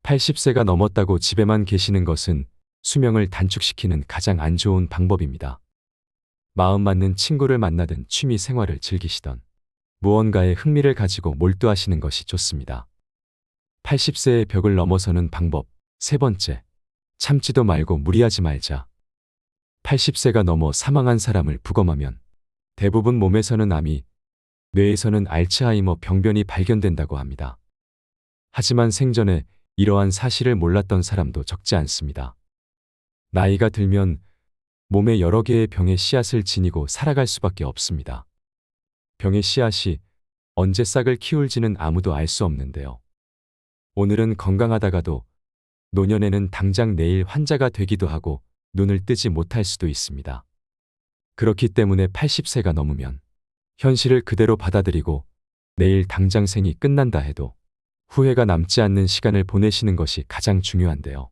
80세가 넘었다고 집에만 계시는 것은 수명을 단축시키는 가장 안 좋은 방법입니다. 마음 맞는 친구를 만나든 취미 생활을 즐기시던 무언가에 흥미를 가지고 몰두하시는 것이 좋습니다. 80세의 벽을 넘어서는 방법. 세 번째, 참지도 말고 무리하지 말자. 80세가 넘어 사망한 사람을 부검하면 대부분 몸에서는 암이, 뇌에서는 알츠하이머 병변이 발견된다고 합니다. 하지만 생전에 이러한 사실을 몰랐던 사람도 적지 않습니다. 나이가 들면 몸에 여러 개의 병의 씨앗을 지니고 살아갈 수밖에 없습니다. 병의 씨앗이 언제 싹을 키울지는 아무도 알 수 없는데요. 오늘은 건강하다가도 노년에는 당장 내일 환자가 되기도 하고 눈을 뜨지 못할 수도 있습니다. 그렇기 때문에 80세가 넘으면 현실을 그대로 받아들이고 내일 당장 생이 끝난다 해도 후회가 남지 않는 시간을 보내시는 것이 가장 중요한데요.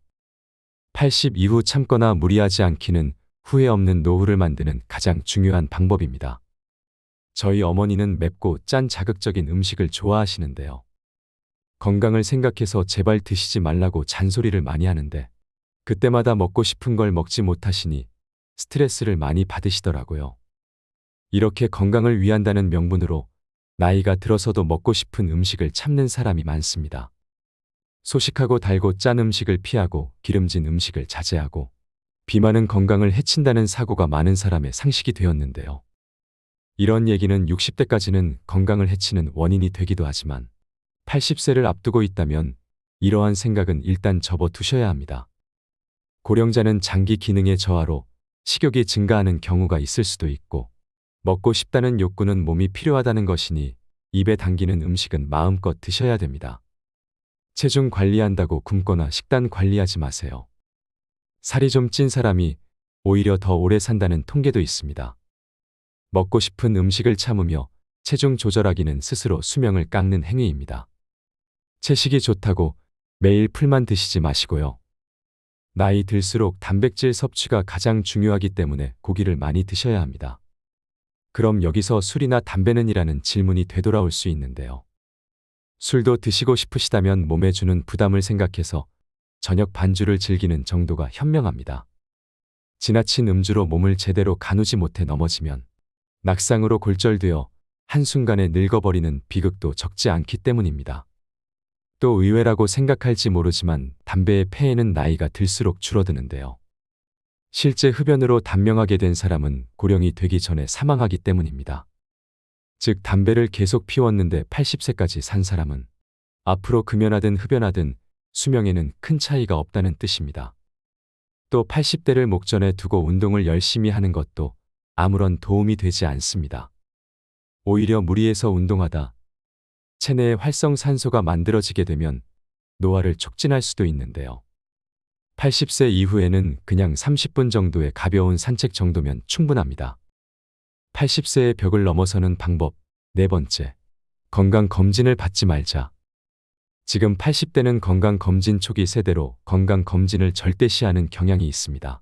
80 이후 참거나 무리하지 않기는 후회 없는 노후를 만드는 가장 중요한 방법입니다. 저희 어머니는 맵고 짠 자극적인 음식을 좋아하시는데요. 건강을 생각해서 제발 드시지 말라고 잔소리를 많이 하는데 그때마다 먹고 싶은 걸 먹지 못하시니 스트레스를 많이 받으시더라고요. 이렇게 건강을 위한다는 명분으로 나이가 들어서도 먹고 싶은 음식을 참는 사람이 많습니다. 소식하고 달고 짠 음식을 피하고 기름진 음식을 자제하고 비만은 건강을 해친다는 사고가 많은 사람의 상식이 되었는데요. 이런 얘기는 60대까지는 건강을 해치는 원인이 되기도 하지만 80세를 앞두고 있다면 이러한 생각은 일단 접어두셔야 합니다. 고령자는 장기 기능의 저하로 식욕이 증가하는 경우가 있을 수도 있고 먹고 싶다는 욕구는 몸이 필요하다는 것이니 입에 당기는 음식은 마음껏 드셔야 됩니다. 체중 관리한다고 굶거나 식단 관리하지 마세요. 살이 좀 찐 사람이 오히려 더 오래 산다는 통계도 있습니다. 먹고 싶은 음식을 참으며 체중 조절하기는 스스로 수명을 깎는 행위입니다. 채식이 좋다고 매일 풀만 드시지 마시고요. 나이 들수록 단백질 섭취가 가장 중요하기 때문에 고기를 많이 드셔야 합니다. 그럼 여기서 술이나 담배는 이라는 질문이 되돌아올 수 있는데요. 술도 드시고 싶으시다면 몸에 주는 부담을 생각해서 저녁 반주를 즐기는 정도가 현명합니다. 지나친 음주로 몸을 제대로 가누지 못해 넘어지면 낙상으로 골절되어 한순간에 늙어버리는 비극도 적지 않기 때문입니다. 또 의외라고 생각할지 모르지만 담배의 폐해는 나이가 들수록 줄어드는데요. 실제 흡연으로 단명하게 된 사람은 고령이 되기 전에 사망하기 때문입니다. 즉 담배를 계속 피웠는데 80세까지 산 사람은 앞으로 금연하든 흡연하든 수명에는 큰 차이가 없다는 뜻입니다. 또 80대를 목전에 두고 운동을 열심히 하는 것도 아무런 도움이 되지 않습니다. 오히려 무리해서 운동하다 체내에 활성산소가 만들어지게 되면 노화를 촉진할 수도 있는데요. 80세 이후에는 그냥 30분 정도의 가벼운 산책 정도면 충분합니다. 80세의 벽을 넘어서는 방법. 네 번째, 건강검진을 받지 말자. 지금 80대는 건강검진 초기 세대로 건강검진을 절대시하는 경향이 있습니다.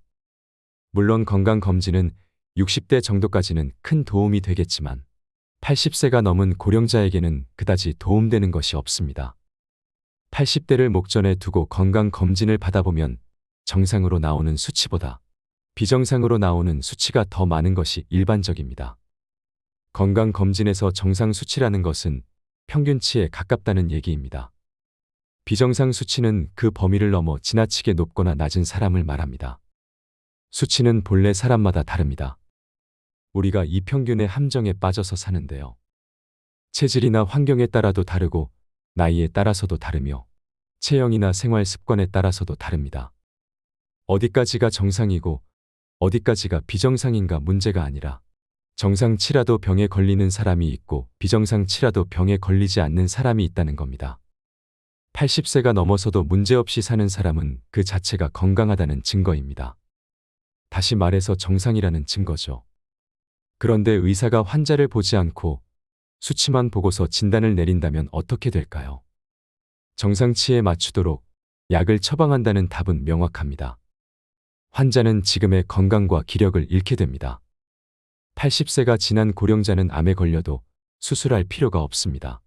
물론 건강검진은 60대 정도까지는 큰 도움이 되겠지만 80세가 넘은 고령자에게는 그다지 도움되는 것이 없습니다. 80대를 목전에 두고 건강검진을 받아보면 정상으로 나오는 수치보다 비정상으로 나오는 수치가 더 많은 것이 일반적입니다. 건강검진에서 정상 수치라는 것은 평균치에 가깝다는 얘기입니다. 비정상 수치는 그 범위를 넘어 지나치게 높거나 낮은 사람을 말합니다. 수치는 본래 사람마다 다릅니다. 우리가 이 평균의 함정에 빠져서 사는데요. 체질이나 환경에 따라도 다르고 나이에 따라서도 다르며 체형이나 생활 습관에 따라서도 다릅니다. 어디까지가 정상이고 어디까지가 비정상인가 문제가 아니라 정상치라도 병에 걸리는 사람이 있고 비정상치라도 병에 걸리지 않는 사람이 있다는 겁니다. 80세가 넘어서도 문제없이 사는 사람은 그 자체가 건강하다는 증거입니다. 다시 말해서 정상이라는 증거죠. 그런데 의사가 환자를 보지 않고 수치만 보고서 진단을 내린다면 어떻게 될까요? 정상치에 맞추도록 약을 처방한다는 답은 명확합니다. 환자는 지금의 건강과 기력을 잃게 됩니다. 80세가 지난 고령자는 암에 걸려도 수술할 필요가 없습니다.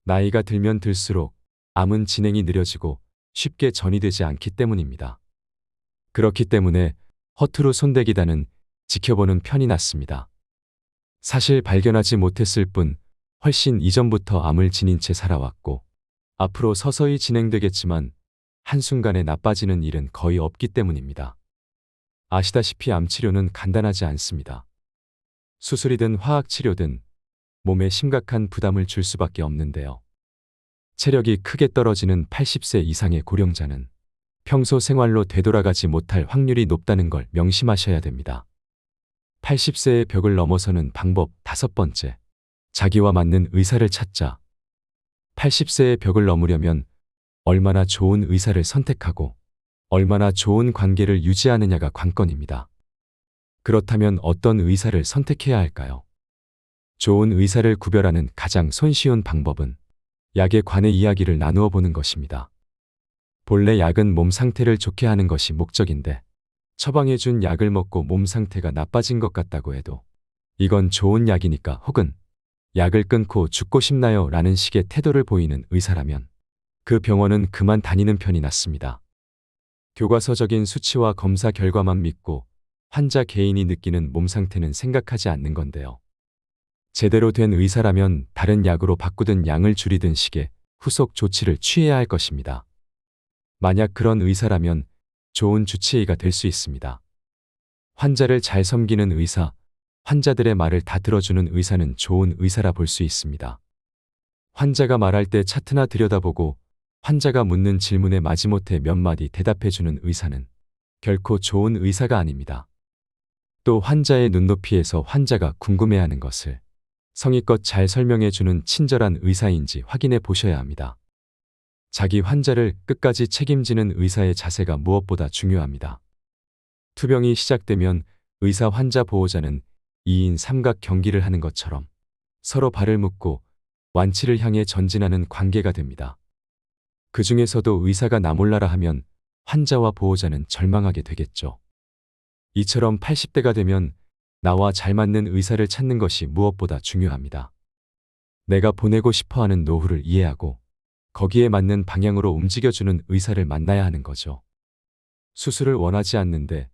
나이가 들면 들수록 암은 진행이 느려지고 쉽게 전이되지 않기 때문입니다. 그렇기 때문에 허투루 손대기다는 지켜보는 편이 낫습니다. 사실 발견하지 못했을 뿐 훨씬 이전부터 암을 지닌 채 살아왔고 앞으로 서서히 진행되겠지만 한순간에 나빠지는 일은 거의 없기 때문입니다. 아시다시피 암 치료는 간단하지 않습니다. 수술이든 화학치료든 몸에 심각한 부담을 줄 수밖에 없는데요. 체력이 크게 떨어지는 80세 이상의 고령자는 평소 생활로 되돌아가지 못할 확률이 높다는 걸 명심하셔야 됩니다. 80세의 벽을 넘어서는 방법. 다섯 번째, 자기와 맞는 의사를 찾자. 80세의 벽을 넘으려면 얼마나 좋은 의사를 선택하고 얼마나 좋은 관계를 유지하느냐가 관건입니다. 그렇다면 어떤 의사를 선택해야 할까요? 좋은 의사를 구별하는 가장 손쉬운 방법은 약에 관해 이야기를 나누어 보는 것입니다. 본래 약은 몸 상태를 좋게 하는 것이 목적인데 처방해준 약을 먹고 몸 상태가 나빠진 것 같다고 해도 이건 좋은 약이니까 혹은 약을 끊고 죽고 싶나요? 라는 식의 태도를 보이는 의사라면 그 병원은 그만 다니는 편이 낫습니다. 교과서적인 수치와 검사 결과만 믿고 환자 개인이 느끼는 몸 상태는 생각하지 않는 건데요. 제대로 된 의사라면 다른 약으로 바꾸든 양을 줄이든 식의 후속 조치를 취해야 할 것입니다. 만약 그런 의사라면 좋은 주치의가 될 수 있습니다. 환자를 잘 섬기는 의사, 환자들의 말을 다 들어주는 의사는 좋은 의사라 볼 수 있습니다. 환자가 말할 때 차트나 들여다보고 환자가 묻는 질문에 마지못해 몇 마디 대답해주는 의사는 결코 좋은 의사가 아닙니다. 또 환자의 눈높이에서 환자가 궁금해하는 것을 성의껏 잘 설명해주는 친절한 의사인지 확인해 보셔야 합니다. 자기 환자를 끝까지 책임지는 의사의 자세가 무엇보다 중요합니다. 투병이 시작되면 의사 환자 보호자는 2인 삼각 경기를 하는 것처럼 서로 발을 묶고 완치를 향해 전진하는 관계가 됩니다. 그 중에서도 의사가 나 몰라라 하면 환자와 보호자는 절망하게 되겠죠. 이처럼 80대가 되면 나와 잘 맞는 의사를 찾는 것이 무엇보다 중요합니다. 내가 보내고 싶어하는 노후를 이해하고 거기에 맞는 방향으로 움직여주는 의사를 만나야 하는 거죠. 수술을 원하지 않는데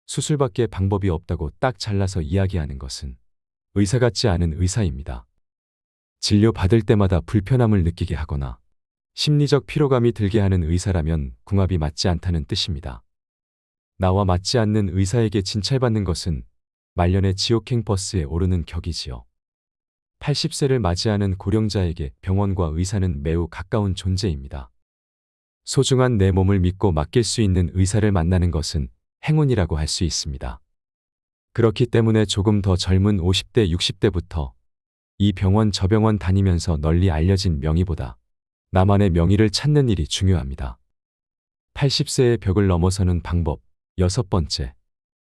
수술밖에 방법이 없다고 딱 잘라서 이야기하는 것은 의사 같지 않은 의사입니다. 진료받을 때마다 불편함을 느끼게 하거나 심리적 피로감이 들게 하는 의사라면 궁합이 맞지 않다는 뜻입니다. 나와 맞지 않는 의사에게 진찰받는 것은 말년의 지옥행 버스에 오르는 격이지요. 80세를 맞이하는 고령자에게 병원과 의사는 매우 가까운 존재입니다. 소중한 내 몸을 믿고 맡길 수 있는 의사를 만나는 것은 행운이라고 할 수 있습니다. 그렇기 때문에 조금 더 젊은 50대, 60대부터 이 병원 저 병원 다니면서 널리 알려진 명의보다 나만의 명의를 찾는 일이 중요합니다. 80세의 벽을 넘어서는 방법. 6번째.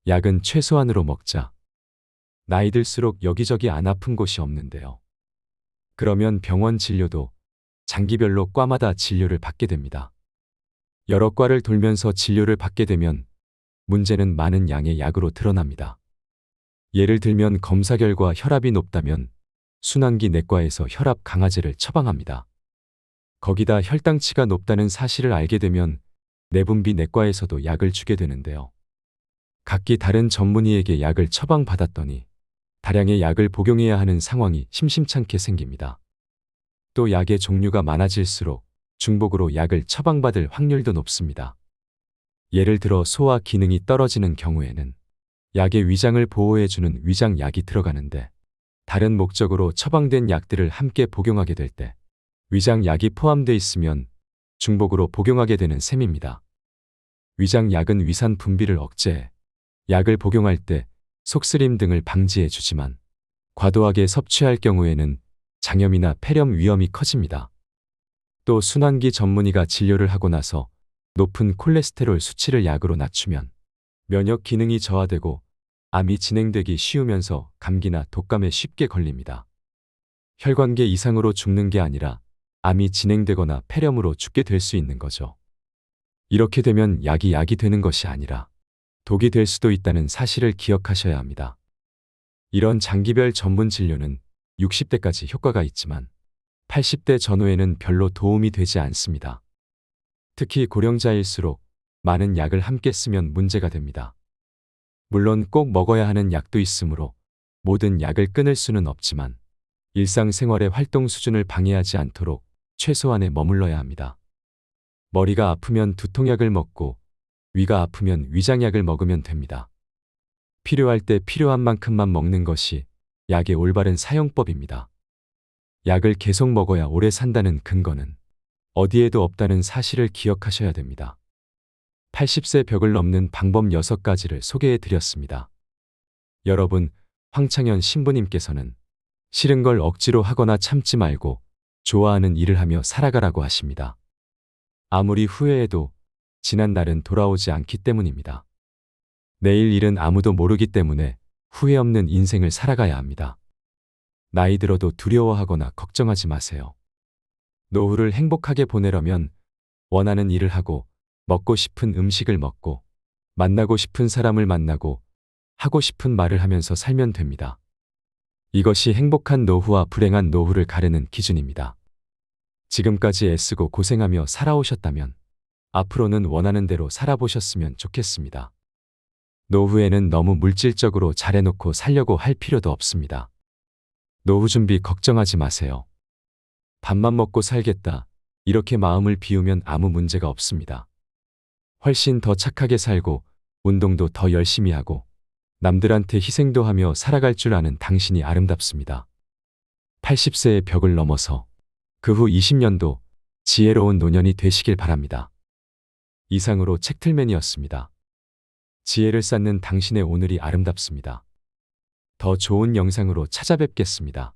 약은 최소한으로 먹자. 나이 들수록 여기저기 안 아픈 곳이 없는데요. 그러면 병원 진료도 장기별로 과마다 진료를 받게 됩니다. 여러 과를 돌면서 진료를 받게 되면 문제는 많은 양의 약으로 드러납니다. 예를 들면 검사 결과 혈압이 높다면 순환기 내과에서 혈압 강화제를 처방합니다. 거기다 혈당치가 높다는 사실을 알게 되면 내분비 내과에서도 약을 주게 되는데요. 각기 다른 전문의에게 약을 처방받았더니 다량의 약을 복용해야 하는 상황이 심심찮게 생깁니다. 또 약의 종류가 많아질수록 중복으로 약을 처방받을 확률도 높습니다. 예를 들어 소화 기능이 떨어지는 경우에는 약의 위장을 보호해주는 위장약이 들어가는데 다른 목적으로 처방된 약들을 함께 복용하게 될 때 위장약이 포함되어 있으면 중복으로 복용하게 되는 셈입니다. 위장약은 위산 분비를 억제해 약을 복용할 때 속쓰림 등을 방지해 주지만 과도하게 섭취할 경우에는 장염이나 폐렴 위험이 커집니다. 또 순환기 전문의가 진료를 하고 나서 높은 콜레스테롤 수치를 약으로 낮추면 면역 기능이 저하되고 암이 진행되기 쉬우면서 감기나 독감에 쉽게 걸립니다. 혈관계 이상으로 죽는 게 아니라 암이 진행되거나 폐렴으로 죽게 될 수 있는 거죠. 이렇게 되면 약이 되는 것이 아니라 독이 될 수도 있다는 사실을 기억하셔야 합니다. 이런 장기별 전문 진료는 60대까지 효과가 있지만 80대 전후에는 별로 도움이 되지 않습니다. 특히 고령자일수록 많은 약을 함께 쓰면 문제가 됩니다. 물론 꼭 먹어야 하는 약도 있으므로 모든 약을 끊을 수는 없지만 일상생활의 활동 수준을 방해하지 않도록 최소한에 머물러야 합니다. 머리가 아프면 두통약을 먹고 위가 아프면 위장약을 먹으면 됩니다. 필요할 때 필요한 만큼만 먹는 것이 약의 올바른 사용법입니다. 약을 계속 먹어야 오래 산다는 근거는 어디에도 없다는 사실을 기억하셔야 됩니다. 80세 벽을 넘는 방법 6가지를 소개해 드렸습니다. 여러분, 황창현 신부님께서는 싫은 걸 억지로 하거나 참지 말고 좋아하는 일을 하며 살아가라고 하십니다. 아무리 후회해도 지난 날은 돌아오지 않기 때문입니다. 내일 일은 아무도 모르기 때문에 후회 없는 인생을 살아가야 합니다. 나이 들어도 두려워하거나 걱정하지 마세요. 노후를 행복하게 보내려면 원하는 일을 하고 먹고 싶은 음식을 먹고 만나고 싶은 사람을 만나고 하고 싶은 말을 하면서 살면 됩니다. 이것이 행복한 노후와 불행한 노후를 가르는 기준입니다. 지금까지 애쓰고 고생하며 살아오셨다면 앞으로는 원하는 대로 살아보셨으면 좋겠습니다. 노후에는 너무 물질적으로 잘해놓고 살려고 할 필요도 없습니다. 노후 준비 걱정하지 마세요. 밥만 먹고 살겠다, 이렇게 마음을 비우면 아무 문제가 없습니다. 훨씬 더 착하게 살고 운동도 더 열심히 하고 남들한테 희생도 하며 살아갈 줄 아는 당신이 아름답습니다. 80세의 벽을 넘어서 그 후 20년도 지혜로운 노년이 되시길 바랍니다. 이상으로 책틀맨이었습니다. 지혜를 쌓는 당신의 오늘이 아름답습니다. 더 좋은 영상으로 찾아뵙겠습니다.